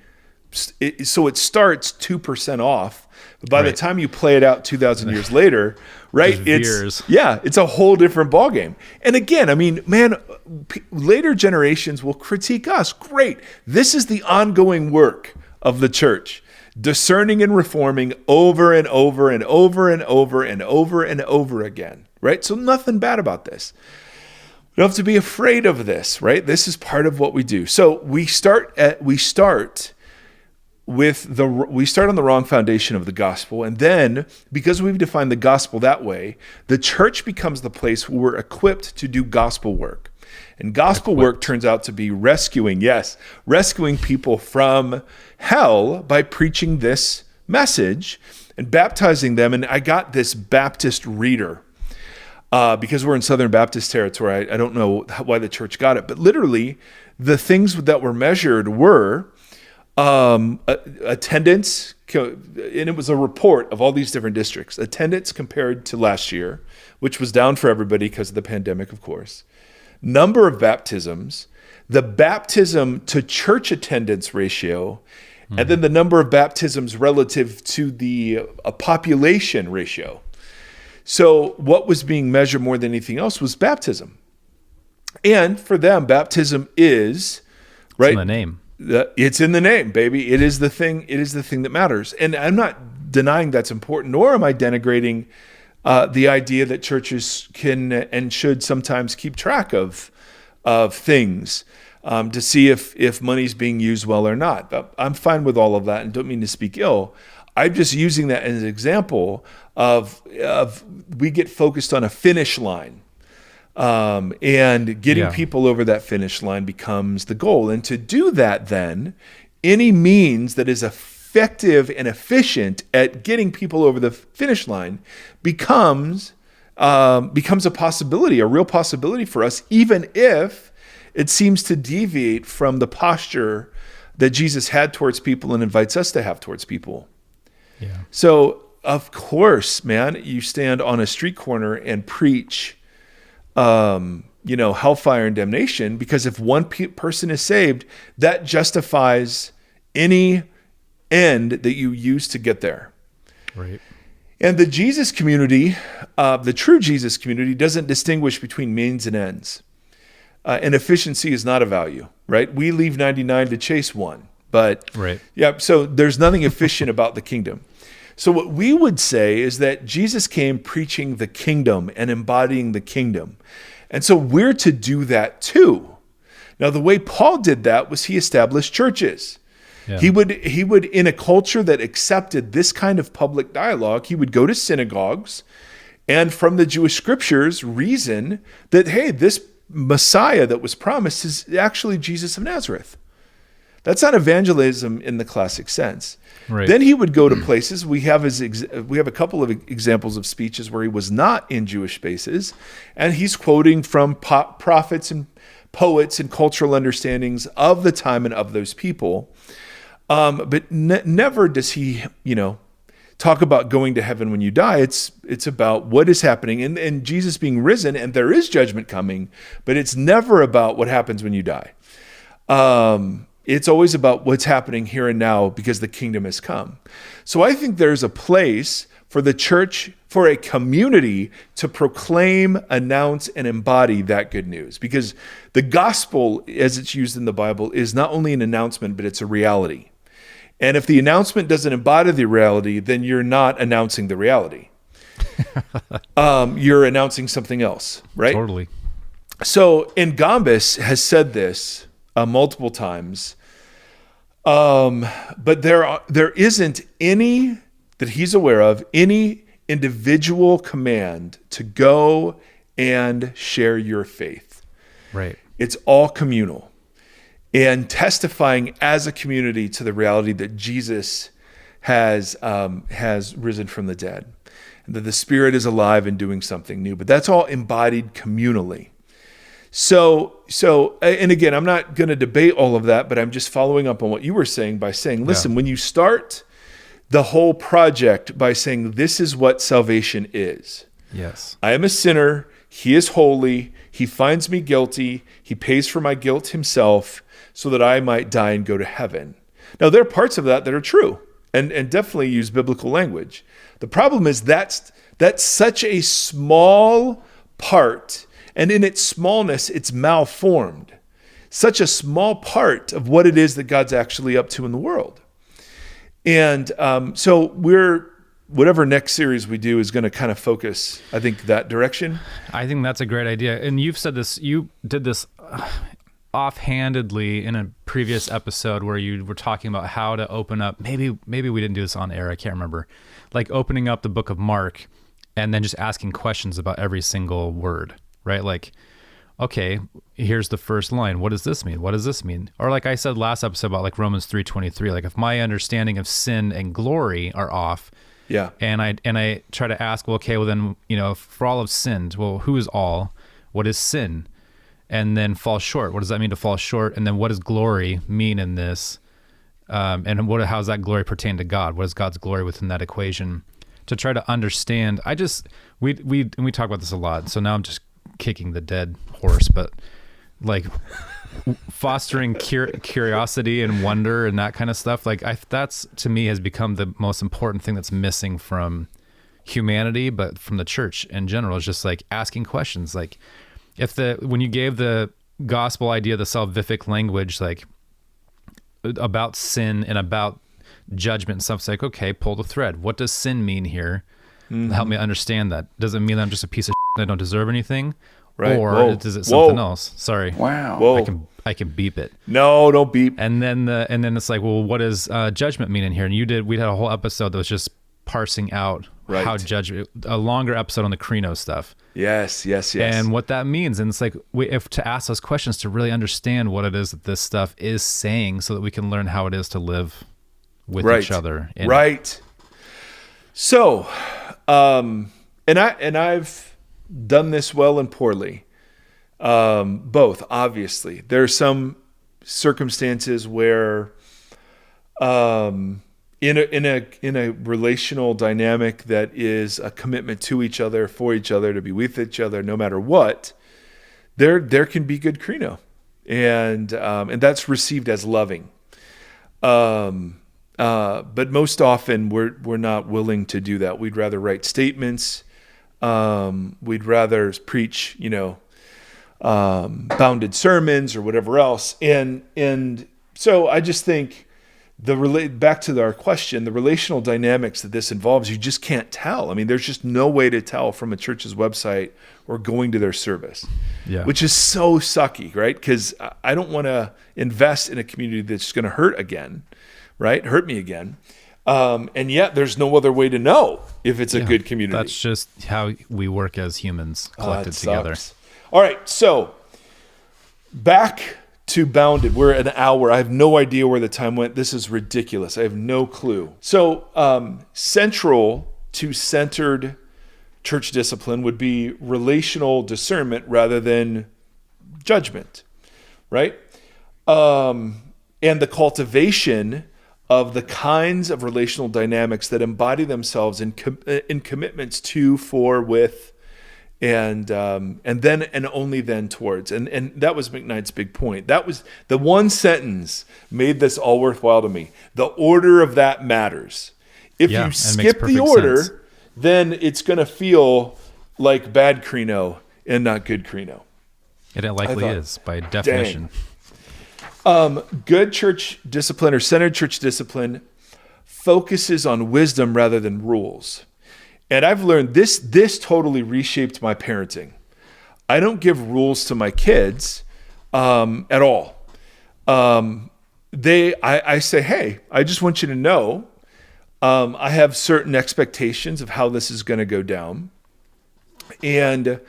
so it starts 2% off. But by the time you play it out 2,000 years later, it's a whole different ballgame. And again, I mean, man, later generations will critique us. Great. This is the ongoing work of the church, discerning and reforming over and over and over and over and over and over again, right? So nothing bad about this. We don't have to be afraid of this, right? This is part of what we do. So we start on the wrong foundation of the gospel, and then because we've defined the gospel that way, the church becomes the place where we're equipped to do gospel work. And gospel work turns out to be rescuing people from hell by preaching this message and baptizing them. And I got this Baptist reader because we're in Southern Baptist territory. I don't know why the church got it, but literally the things that were measured were attendance, and it was a report of all these different districts. Attendance compared to last year, which was down for everybody because of the pandemic, of course. Number of baptisms, the baptism to church attendance ratio, and then the number of baptisms relative to the population ratio. So what was being measured more than anything else was baptism. And for them, baptism is, right? It's in the name. It's in the name, baby. It is the thing. It is the thing that matters. And I'm not denying that's important, nor am I denigrating the idea that churches can and should sometimes keep track of things to see if money's being used well or not. But I'm fine with all of that, and don't mean to speak ill. I'm just using that as an example of we get focused on a finish line. And getting people over that finish line becomes the goal. And to do that, then, any means that is effective and efficient at getting people over the finish line becomes a possibility, a real possibility for us, even if it seems to deviate from the posture that Jesus had towards people and invites us to have towards people. Yeah. So, of course, man, you stand on a street corner and preach hellfire and damnation, because if one person is saved, that justifies any end that you use to get there. Right. And the Jesus community, the true Jesus community, doesn't distinguish between means and ends. And efficiency is not a value, right? We leave 99 to chase one. But right. Yeah, so there's nothing efficient about the kingdom. So what we would say is that Jesus came preaching the kingdom and embodying the kingdom. And so we're to do that too. Now, the way Paul did that was he established churches. Yeah. He would, in a culture that accepted this kind of public dialogue, he would go to synagogues and from the Jewish scriptures reason that, hey, this Messiah that was promised is actually Jesus of Nazareth. That's not evangelism in the classic sense. Right. Then he would go to places. We have a couple of examples of speeches where he was not in Jewish spaces, and he's quoting from prophets and poets and cultural understandings of the time and of those people. But never does he, talk about going to heaven when you die. It's about what is happening and Jesus being risen, and there is judgment coming, but it's never about what happens when you die. It's always about what's happening here and now because the kingdom has come. So I think there's a place for the church, for a community to proclaim, announce, and embody that good news. Because the gospel, as it's used in the Bible, is not only an announcement, but it's a reality. And if the announcement doesn't embody the reality, then you're not announcing the reality. You're announcing something else, right? Totally. So, and Gambus has said this multiple times, but there isn't any, that he's aware of, any individual command to go and share your faith. Right. It's all communal. And testifying as a community to the reality that Jesus has risen from the dead, and that the Spirit is alive and doing something new. But that's all embodied communally. So, and again, I'm not going to debate all of that, but I'm just following up on what you were saying by saying, listen, when you start the whole project by saying, this is what salvation is. Yes. I am a sinner. He is holy. He finds me guilty. He pays for my guilt himself so that I might die and go to heaven. Now, there are parts of that are true and definitely use biblical language. The problem is that's such a small part, and in its smallness, it's malformed. Such a small part of what it is that God's actually up to in the world. And so whatever next series we do is going to kind of focus, I think, that direction. I think that's a great idea. And you've said this, you did this offhandedly in a previous episode where you were talking about how to open up, maybe we didn't do this on air, I can't remember, like opening up the book of Mark and then just asking questions about every single word, right? Like, okay, here's the first line. What does this mean? What does this mean? Or like I said last episode about like Romans 3:23, like if my understanding of sin and glory are off, yeah, and I try to ask, well, okay, well then, for all have sinned, well, who is all? What is sin? And then fall short. What does that mean to fall short? And then what does glory mean in this? And how does that glory pertain to God? What is God's glory within that equation? To try to understand, we talk about this a lot. So now I'm just kicking the dead horse, but like fostering curiosity and wonder and that kind of stuff. Like that's to me has become the most important thing that's missing from humanity, but from the church in general is just like asking questions. Like when you gave the gospel idea, the salvific language, like about sin and about judgment and stuff, it's like, okay, pull the thread. What does sin mean here? Mm-hmm. Help me understand that. Does it mean that I'm just a piece of shit that I don't deserve anything? Right. Or is it something else? Sorry. Wow. Whoa. I can beep it. No, don't beep. And then it's like, well, what does judgment mean in here? And we had a whole episode that was just parsing out how judgment, a longer episode on the krino stuff. Yes. And what that means. And it's like, we have to ask those questions to really understand what it is that this stuff is saying so that we can learn how it is to live with each other. Right. So, and I've done this well and poorly. Both, obviously. There are some circumstances where, in a relational dynamic that is a commitment to each other, for each other, to be with each other, no matter what, there can be good krino, and that's received as loving. But most often we're not willing to do that. We'd rather write statements. We'd rather preach, bounded sermons or whatever else. And so I just think back to our question, the relational dynamics that this involves, you just can't tell. I mean, there's just no way to tell from a church's website or going to their service, which is so sucky, right? Because I don't want to invest in a community that's going to hurt me again. And yet there's no other way to know if it's a good community. That's just how we work as humans collected together. All right. So back to Bounded. We're at an hour. I have no idea where the time went. This is ridiculous. I have no clue. So central to centered church discipline would be relational discernment rather than judgment, right? And the cultivation of the kinds of relational dynamics that embody themselves in commitments to, for, with, and then and only then towards. And that was McKnight's big point. That was the one sentence made this all worthwhile to me. The order of that matters. If you skip the order, then it's going to feel like bad krino and not good krino. It likely is by definition. Good church discipline or centered church discipline focuses on wisdom rather than rules. And I've learned this totally reshaped my parenting. I don't give rules to my kids at all. I say, hey, I just want you to know I have certain expectations of how this is going to go down. And,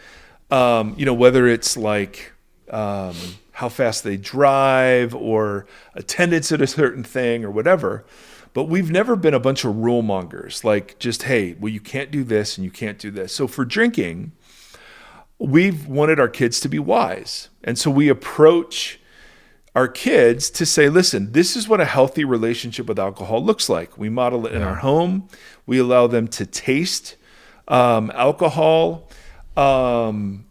whether it's like how fast they drive or attendance at a certain thing or whatever. But we've never been a bunch of rule mongers, like just, hey, well, you can't do this and you can't do this. So for drinking, we've wanted our kids to be wise. And so we approach our kids to say, listen, this is what a healthy relationship with alcohol looks like. We model it in our home. We allow them to taste alcohol. And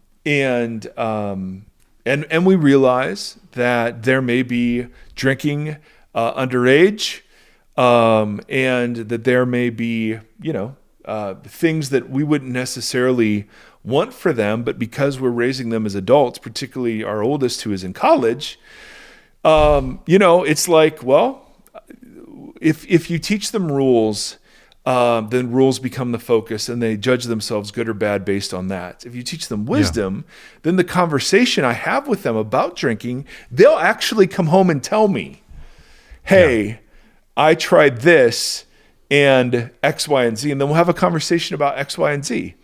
we realize that there may be drinking underage, and that there may be, things that we wouldn't necessarily want for them, but because we're raising them as adults, particularly our oldest who is in college, it's like, well, if you teach them rules, then rules become the focus and they judge themselves good or bad based on that. If you teach them wisdom, then the conversation I have with them about drinking, they'll actually come home and tell me, hey, I tried this and X, Y, and Z, and then we'll have a conversation about X, Y, and Z.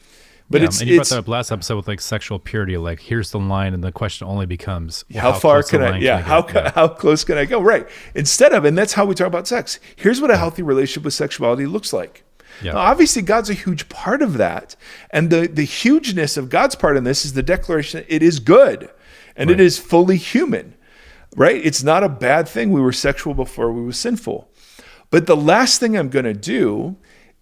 But and you brought that up last episode with like sexual purity, like here's the line, and the question only becomes, well, how far can I? How close can I go? Right. Instead of, and that's how we talk about sex. Here's what a healthy relationship with sexuality looks like. Yeah. Now, obviously, God's a huge part of that, and the hugeness of God's part in this is the declaration that it is good, and it is fully human. Right? It's not a bad thing. We were sexual before we were sinful. But the last thing I'm going to do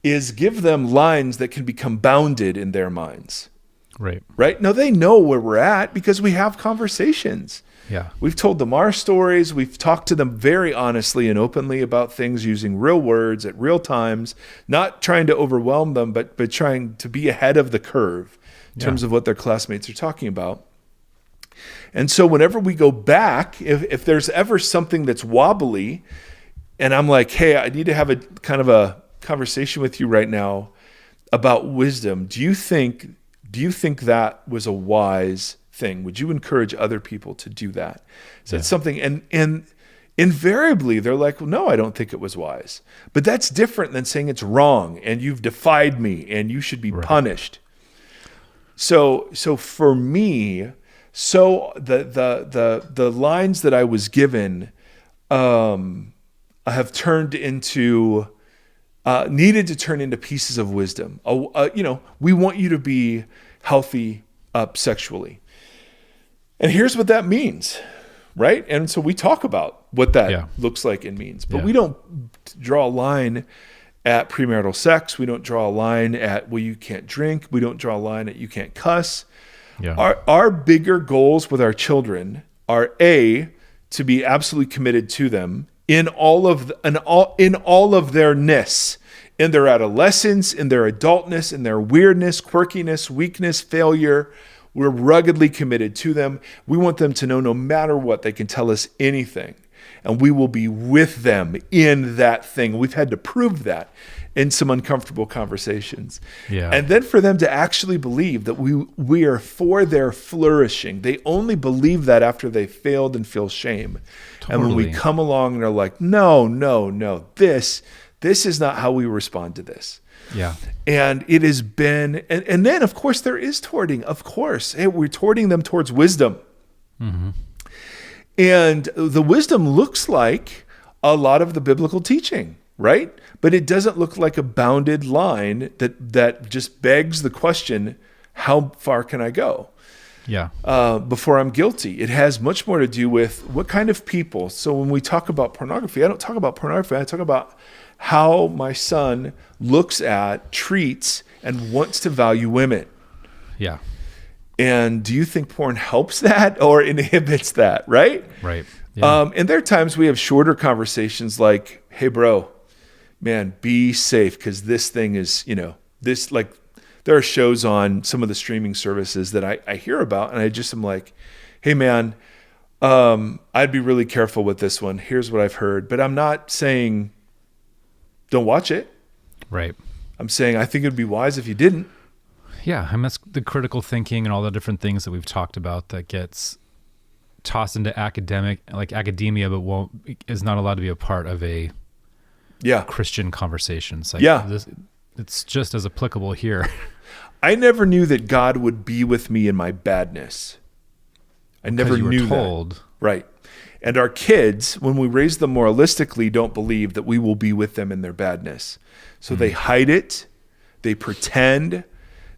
is give them lines that can become bounded in their minds. Right? Now, they know where we're at because we have conversations. Yeah. We've told them our stories. We've talked to them very honestly and openly about things using real words at real times, not trying to overwhelm them, but trying to be ahead of the curve in terms of what their classmates are talking about. And so whenever we go back, if there's ever something that's wobbly, and I'm like, hey, I need to have a kind of a conversation with you right now about wisdom. Do you think that was a wise thing? Would you encourage other people to do that? So that's something, and invariably they're like, well, no, I don't think it was wise. But that's different than saying it's wrong and you've defied me and you should be punished. So for me, the lines that I was given have turned into needed to turn into pieces of wisdom. We want you to be healthy sexually. And here's what that means, right? And so we talk about what that looks like and means. But we don't draw a line at premarital sex. We don't draw a line at, well, you can't drink. We don't draw a line at you can't cuss. Yeah. Our bigger goals with our children are to be absolutely committed to them in all of their ness, in their adolescence, in their adultness, in their weirdness, quirkiness, weakness, failure. We're ruggedly committed to them. We want them to know no matter what, they can tell us anything, and we will be with them in that thing. We've had to prove that in some uncomfortable conversations. Yeah. And then for them to actually believe that we are for their flourishing. They only believe that after they failed and feel shame. Totally. And when we come along and are like, no, this is not how we respond to this. Yeah. And it has been, and then of course there is torting, of course. Hey, we're torting them towards wisdom. Mm-hmm. And the wisdom looks like a lot of the biblical teaching, right? But it doesn't look like a bounded line that just begs the question, how far can I go? Yeah. Before I'm guilty. It has much more to do with what kind of people. So when we talk about pornography, I don't talk about pornography. I talk about how my son looks at, treats, and wants to value women. Yeah. And do you think porn helps that or inhibits that, right? Right. Yeah. And there are times we have shorter conversations like, hey, bro, man, be safe because this thing is, this, like, there are shows on some of the streaming services that I hear about, and I just am like, hey, man, I'd be really careful with this one. Here's what I've heard. But I'm not saying don't watch it. Right. I'm saying I think it'd be wise if you didn't. Yeah, and that's the critical thinking and all the different things that we've talked about that gets tossed into academia, but is not allowed to be a part of a Christian conversation. It's like, it's just as applicable here. I never knew that God would be with me in my badness. I never knew that. Right. And our kids, when we raise them moralistically, don't believe that we will be with them in their badness. So they hide it. They pretend.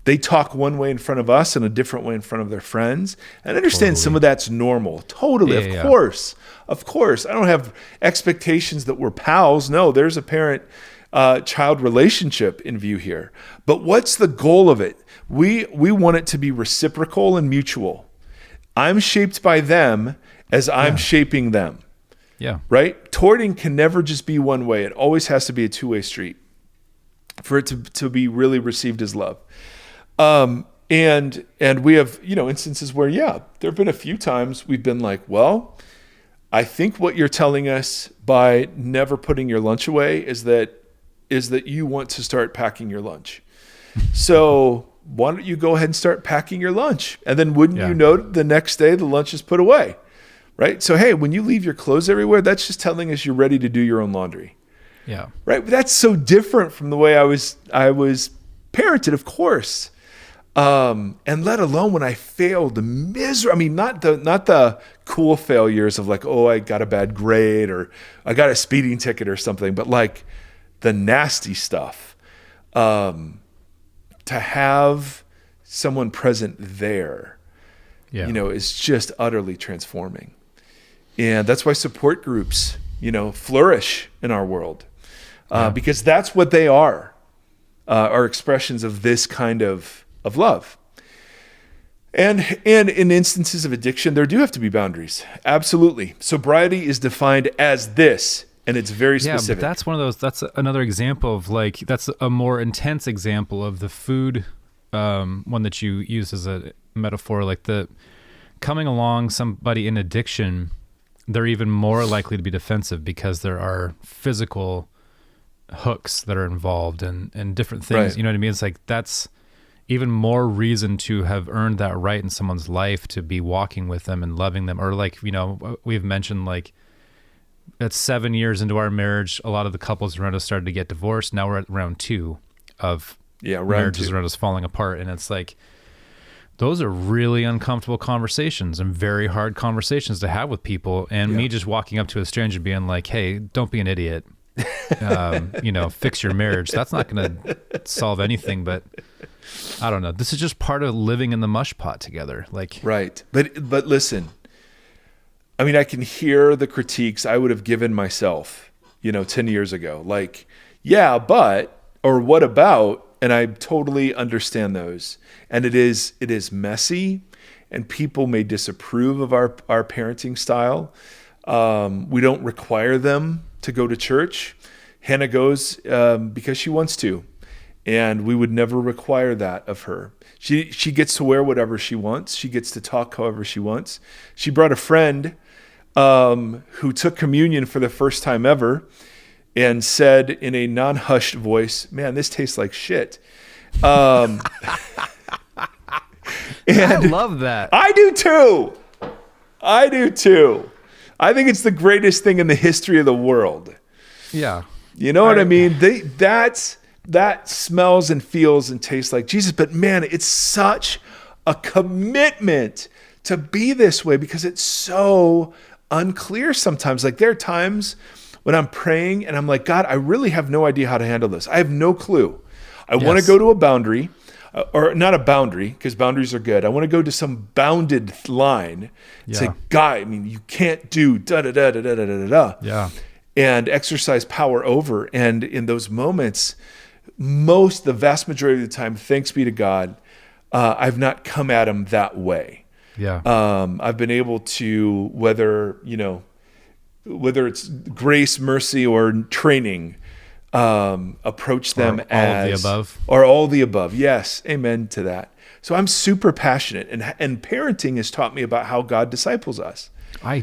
They talk one way in front of us and a different way in front of their friends. And I understand some of that's normal. Totally. Of course. Of course. I don't have expectations that we're pals. No, there's a parent-child relationship in view here. But what's the goal of it? We want it to be reciprocal and mutual. I'm shaped by them as I'm shaping them. Yeah. Right? Torting can never just be one way. It always has to be a two-way street for it to be really received as love. And we have, instances where, there have been a few times we've been like, well, I think what you're telling us by never putting your lunch away is that you want to start packing your lunch. So why don't you go ahead and start packing your lunch? And then wouldn't you know the next day the lunch is put away, right? So, hey, when you leave your clothes everywhere, that's just telling us you're ready to do your own laundry. Yeah. Right. But that's so different from the way I was parented, of course. And let alone when I failed not the cool failures of like, oh, I got a bad grade or I got a speeding ticket or something, but like the nasty stuff. To have someone present there, is just utterly transforming. And that's why support groups, flourish in our world, because that's what they are expressions of this kind of love. And in instances of addiction, there do have to be boundaries. Absolutely. Sobriety is defined as this, and it's very specific. Yeah, but that's one of those, that's another example of that's a more intense example of the food one that you use as a metaphor, like the coming along somebody in addiction, they're even more likely to be defensive because there are physical hooks that are involved and different things. Right. You know what I mean? It's like that's even more reason to have earned that right in someone's life to be walking with them and loving them. Or we've mentioned that's 7 years into our marriage, a lot of the couples around us started to get divorced. Now we're at round 2 of marriages around us falling apart. And it's like, those are really uncomfortable conversations and very hard conversations to have with people. And me just walking up to a stranger being like, hey, don't be an idiot. Fix your marriage. That's not going to solve anything, but I don't know. This is just part of living in the mush pot together. Right. But listen, I mean, I can hear the critiques I would have given myself, 10 years ago. Or what about? And I totally understand those. And it is messy and people may disapprove of our parenting style. We don't require them to go to church. Hannah goes because she wants to, and we would never require that of her. She gets to wear whatever she wants. She gets to talk however she wants. She brought a friend who took communion for the first time ever and said in a non-hushed voice, "Man, this tastes like shit." And I love that. I do too. I think it's the greatest thing in the history of the world. Yeah. You know what I mean? That smells and feels and tastes like Jesus. But man, it's such a commitment to be this way because it's so unclear sometimes. Like there are times when I'm praying and I'm like, God, I really have no idea how to handle this. I have no clue. I want to go to a boundary, or not a boundary, because boundaries are good. I want to go to some bounded line. Yeah. Say, God, I mean, you can't do da-da-da-da-da-da-da-da. Yeah. And exercise power over. And in those moments, the vast majority of the time, thanks be to God, I've not come at him that way. Yeah. I've been able to, whether it's grace, mercy, or training, approach them as all the above. Yes. Amen to that. So I'm super passionate, and parenting has taught me about how God disciples us.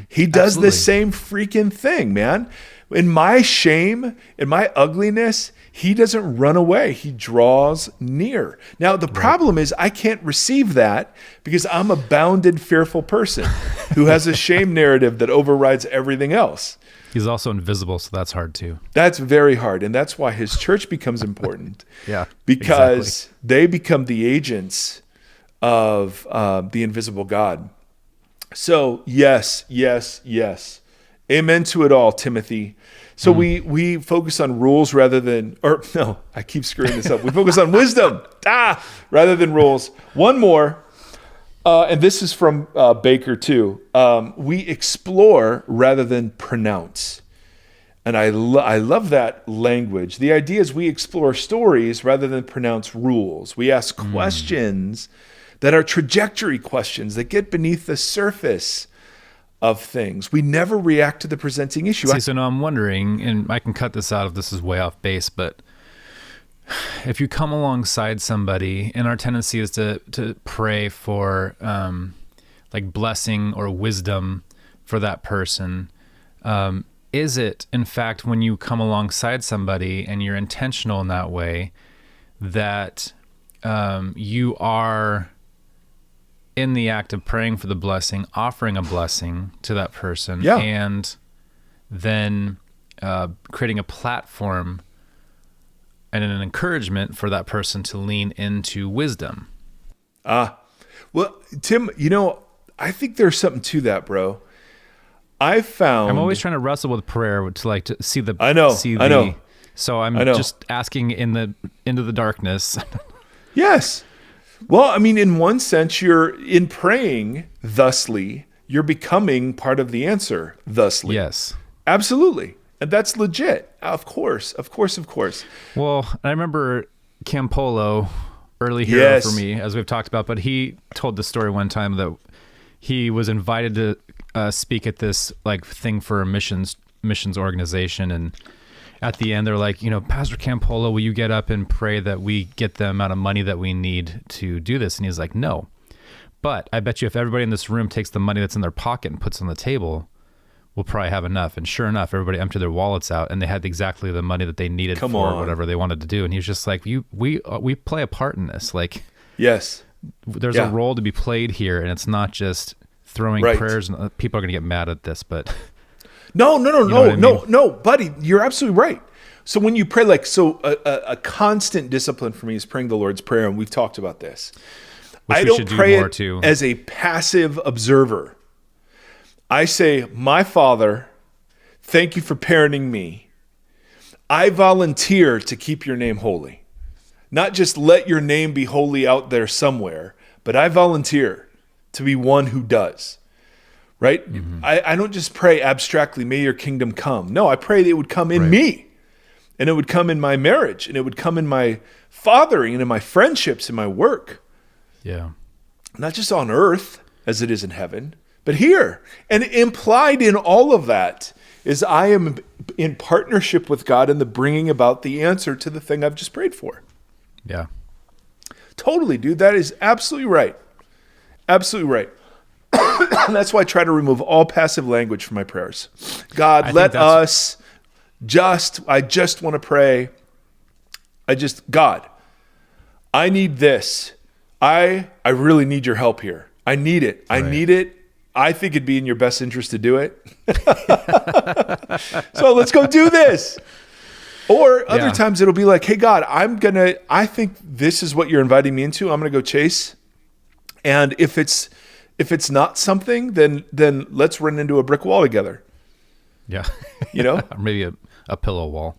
He does the same freaking thing, man. In my shame, in my ugliness, he doesn't run away. He draws near. Now, the problem is I can't receive that because I'm a bounded, fearful person who has a shame narrative that overrides everything else. He's also invisible, so that's hard too. That's very hard, and that's why his church becomes important. Yeah, because they become the agents of the invisible God. So yes. Amen to it all, Timothy. So we focus on rules rather than, or no, I keep screwing this up. We focus on wisdom rather than rules. One more, and this is from Baker too. We explore rather than pronounce. And I love that language. The idea is we explore stories rather than pronounce rules. We ask questions that are trajectory questions that get beneath the surface of things. We never react to the presenting issue. So now I'm wondering, and I can cut this out if this is way off base, but if you come alongside somebody, and our tendency is to pray for like blessing or wisdom for that person, is it, in fact, when you come alongside somebody and you're intentional in that way, that you are in the act of praying for the blessing, offering a blessing to that person, and then creating a platform and an encouragement for that person to lean into wisdom? Well, Tim, I think there's something to that, bro. I'm always trying to wrestle with prayer to see the. I know. So I'm just asking into the darkness. Yes. Well, I mean, in one sense, you're in praying thusly, you're becoming part of the answer thusly. Yes. Absolutely. And that's legit. Of course. Well, I remember Campolo, early hero for me, as we've talked about, but he told the story one time that he was invited to speak at this thing for a missions organization, and at the end, they're like, Pastor Campolo, will you get up and pray that we get the amount of money that we need to do this? And he's like, no. But I bet you if everybody in this room takes the money that's in their pocket and puts it on the table, we'll probably have enough. And sure enough, everybody emptied their wallets out, and they had exactly the money that they needed for whatever they wanted to do. And he was just like, we play a part in this. Yes. There's a role to be played here, and it's not just throwing prayers. And people are going to get mad at this, but... No, buddy, you're absolutely right. So when you pray, a constant discipline for me is praying the Lord's Prayer, and we've talked about this. I don't pray it as a passive observer. I say, my Father, thank you for parenting me. I volunteer to keep your name holy. Not just let your name be holy out there somewhere, but I volunteer to be one who does. Right? Mm-hmm. I don't just pray abstractly, may your kingdom come. No, I pray that it would come in me, and it would come in my marriage, and it would come in my fathering, and in my friendships, and my work. Yeah. Not just on earth as it is in heaven, but here. And implied in all of that is I am in partnership with God in the bringing about the answer to the thing I've just prayed for. Yeah. Totally, dude. That is absolutely right. Absolutely right. That's why I try to remove all passive language from my prayers. God, I just want to pray. God, I need this. I really need your help here. I need it. I need it. I think it'd be in your best interest to do it. So let's go do this. Or other times it'll be like, hey, God, I think this is what you're inviting me into. I'm going to go chase. And if it's not something, then let's run into a brick wall together. Yeah. Or maybe a pillow wall.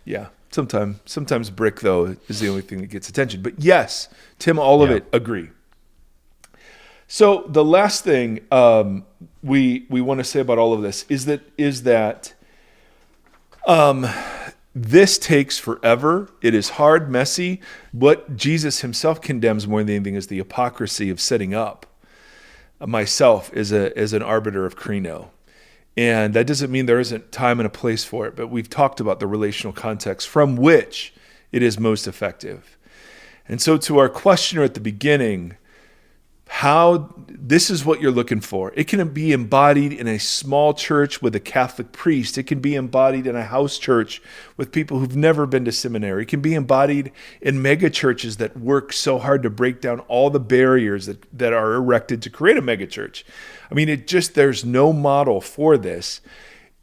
Yeah. Sometimes brick, though, is the only thing that gets attention. But yes, Tim, all of it, agree. So the last thing we want to say about all of this is that this takes forever. It is hard, messy. What Jesus himself condemns more than anything is the hypocrisy of setting up myself as an arbiter of krino. And that doesn't mean there isn't time and a place for it, but we've talked about the relational context from which it is most effective. And so to our questioner at the beginning, how this is what you're looking for. It can be embodied in a small church with a Catholic priest. It can be embodied in a house church with people who've never been to seminary. It can be embodied in mega churches that work so hard to break down all the barriers that are erected to create a mega church. I mean, there's no model for this.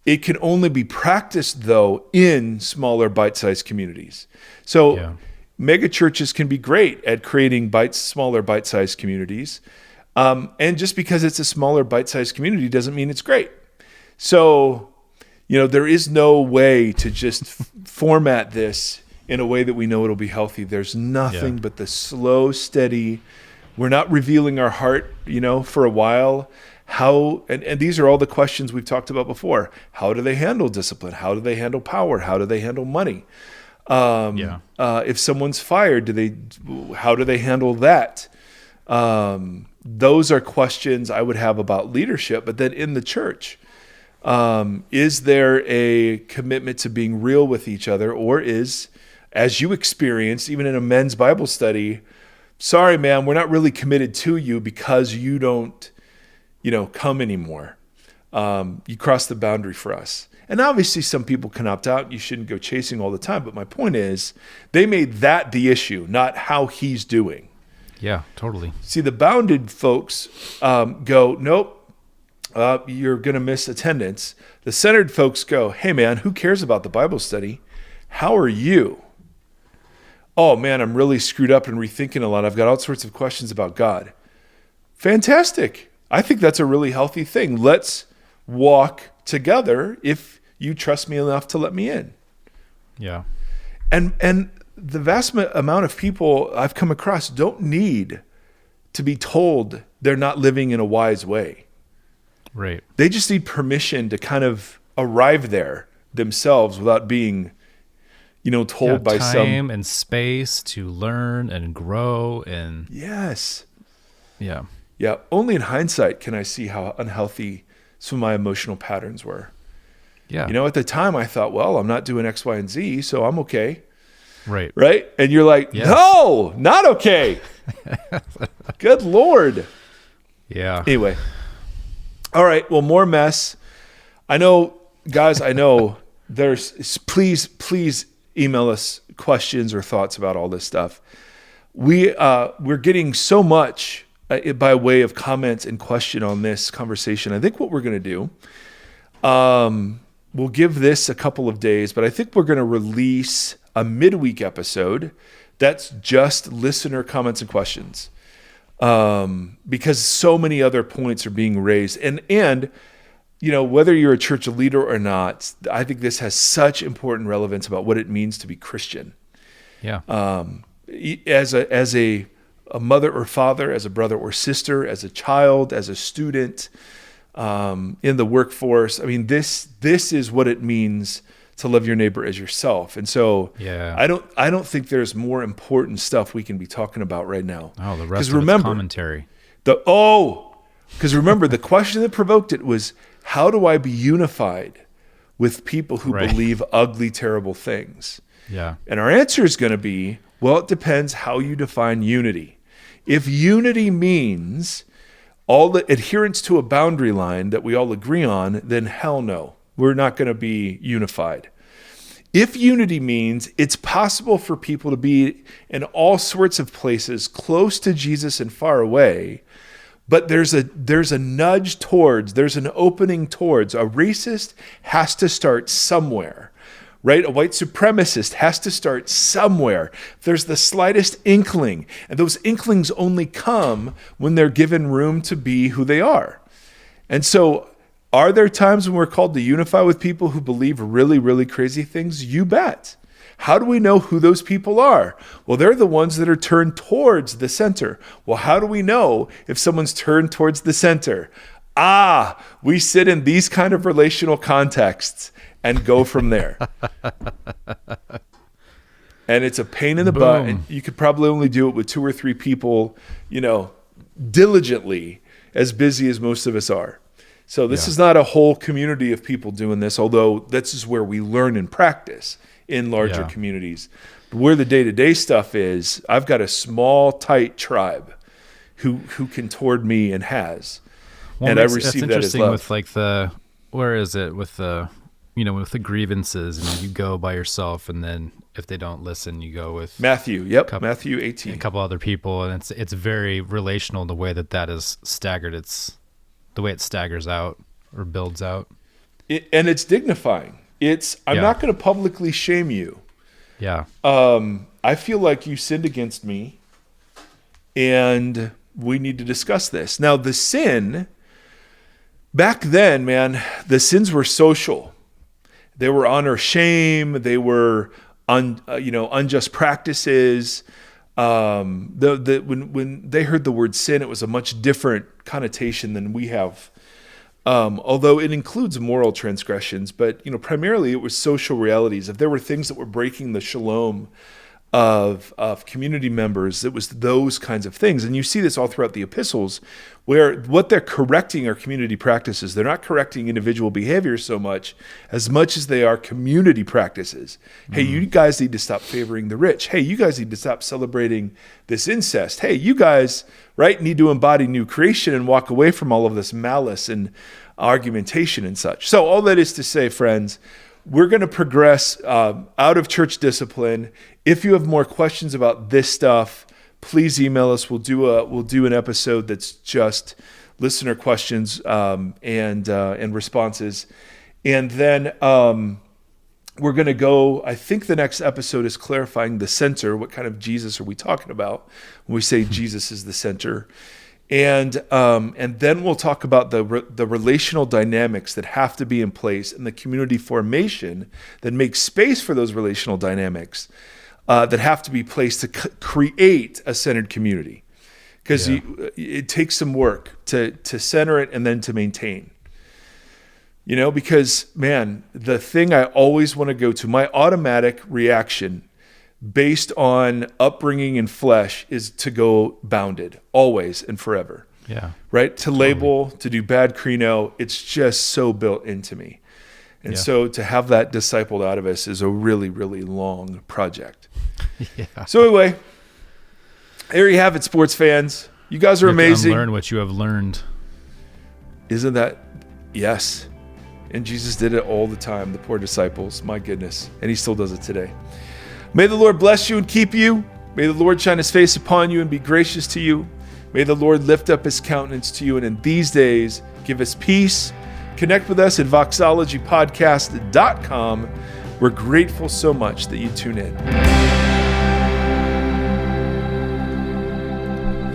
It can only be practiced, though, in smaller bite-sized communities. So mega churches can be great at creating smaller bite-sized communities. And just because it's a smaller bite-sized community doesn't mean it's great. So, there is no way to just format this in a way that we know it'll be healthy. There's nothing but the slow, steady, we're not revealing our heart, for a while. How, and these are all the questions we've talked about before. How do they handle discipline? How do they handle power? How do they handle money? If someone's fired, how do they handle that? Those are questions I would have about leadership. But then in the church, is there a commitment to being real with each other? Or is, as you experienced, even in a men's Bible study, sorry, man, we're not really committed to you because you don't, come anymore. You crossed the boundary for us. And obviously some people can opt out. You shouldn't go chasing all the time. But my point is they made that the issue, not how he's doing. Yeah, totally. See, the bounded folks go, nope, you're going to miss attendance. The centered folks go, hey, man, who cares about the Bible study? How are you? Oh, man, I'm really screwed up and rethinking a lot. I've got all sorts of questions about God. Fantastic. I think that's a really healthy thing. Let's walk together if you trust me enough to let me in. Yeah. And the vast amount of people I've come across don't need to be told they're not living in a wise way. Right. They just need permission to kind of arrive there themselves without being, told by some time and space to learn and grow and yes. Yeah. Yeah. Only in hindsight can I see how unhealthy some of my emotional patterns were. Yeah. At the time I thought, well, I'm not doing X, Y, and Z, so I'm okay. Right. Right? And you're like, yes. No, not okay. Good Lord. Yeah. Anyway. All right. Well, more mess. I know, guys, please email us questions or thoughts about all this stuff. We're getting so much by way of comments and question on this conversation. I think what we're going to do, we'll give this a couple of days, but I think we're going to release a midweek episode that's just listener comments and questions, because so many other points are being raised. And whether you're a church leader or not, I think this has such important relevance about what it means to be Christian. Yeah. As a mother or father, as a brother or sister, as a child, as a student, in the workforce. I mean, this is what it means to love your neighbor as yourself. And so I don't think there's more important stuff we can be talking about right now. Oh, the rest of it's commentary. Because remember, the question that provoked it was, how do I be unified with people who believe ugly, terrible things? Yeah. And our answer is going to be, well, it depends how you define unity. If unity means all the adherence to a boundary line that we all agree on, then hell no, we're not going to be unified. If unity means it's possible for people to be in all sorts of places close to Jesus and far away, but there's a nudge towards, there's an opening towards, a racist has to start somewhere, right? A white supremacist has to start somewhere. There's the slightest inkling, and those inklings only come when they're given room to be who they are. And so, are there times when we're called to unify with people who believe really, really crazy things? You bet. How do we know who those people are? Well, they're the ones that are turned towards the center. Well, how do we know if someone's turned towards the center? We sit in these kind of relational contexts and go from there. And it's a pain in the butt. And you could probably only do it with 2 or 3 people, diligently, as busy as most of us are. So this is not a whole community of people doing this, although this is where we learn and practice in larger communities. But where the day-to-day stuff is, I've got a small, tight tribe who can toward me and has. Well, and I receive that as love. With with the grievances, and you go by yourself, and then if they don't listen, you go with Matthew. Matthew 18. A couple other people, and it's very relational the way that is staggered. It's the way it staggers out or builds out. And it's dignifying. I'm not going to publicly shame you. Yeah. I feel like you sinned against me, and we need to discuss this. Now, the sin, back then, man, the sins were social. They were honor, shame. They were unjust practices. When they heard the word sin, it was a much different connotation than we have. Although it includes moral transgressions, but primarily it was social realities. If there were things that were breaking the shalom of community members, it was those kinds of things. And you see this all throughout the epistles, where what they're correcting are community practices. They're not correcting individual behaviors so much as they are community practices. Hey, you guys need to stop favoring the rich. Hey, you guys need to stop celebrating this incest. Hey, you guys, need to embody new creation and walk away from all of this malice and argumentation and such. So all that is to say, friends, we're going to progress out of church discipline. If you have more questions about this stuff, please email us. We'll do an episode that's just listener questions and responses. And then we're going to go, I think the next episode is clarifying the center. What kind of Jesus are we talking about when we say Jesus is the center? And then we'll talk about the relational dynamics that have to be in place and the community formation that makes space for those relational dynamics that have to be placed to create a centered community. Because it takes some work to center it and then to maintain. Because, man, the thing I always want to go to, my automatic reaction based on upbringing in flesh is to go bounded, always and forever. Yeah. Right? To label, to do bad krino, it's just so built into me. And so to have that discipled out of us is a really, really long project. So anyway, there you have it, sports fans. You guys are amazing. Learn what you have learned. Isn't that? Yes. And Jesus did it all the time, the poor disciples. My goodness. And he still does it today. May the Lord bless you and keep you. May the Lord shine his face upon you and be gracious to you. May the Lord lift up his countenance to you and in these days give us peace. Connect with us at voxologypodcast.com. We're grateful so much that you tune in.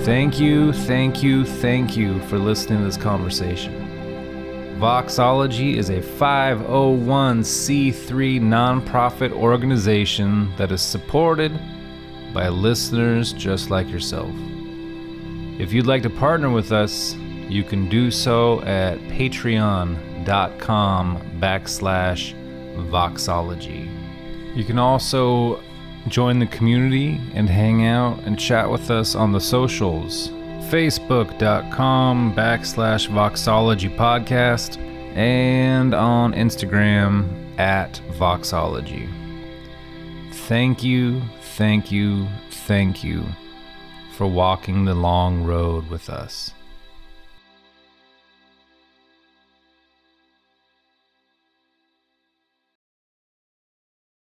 Thank you for listening to this conversation. Voxology is a 501c3 nonprofit organization that is supported by listeners just like yourself. If you'd like to partner with us, you can do so at patreon.com/Voxology. You can also join the community and hang out and chat with us on the socials, Facebook.com/Voxology Podcast, and on Instagram @Voxology. Thank you for walking the long road with us.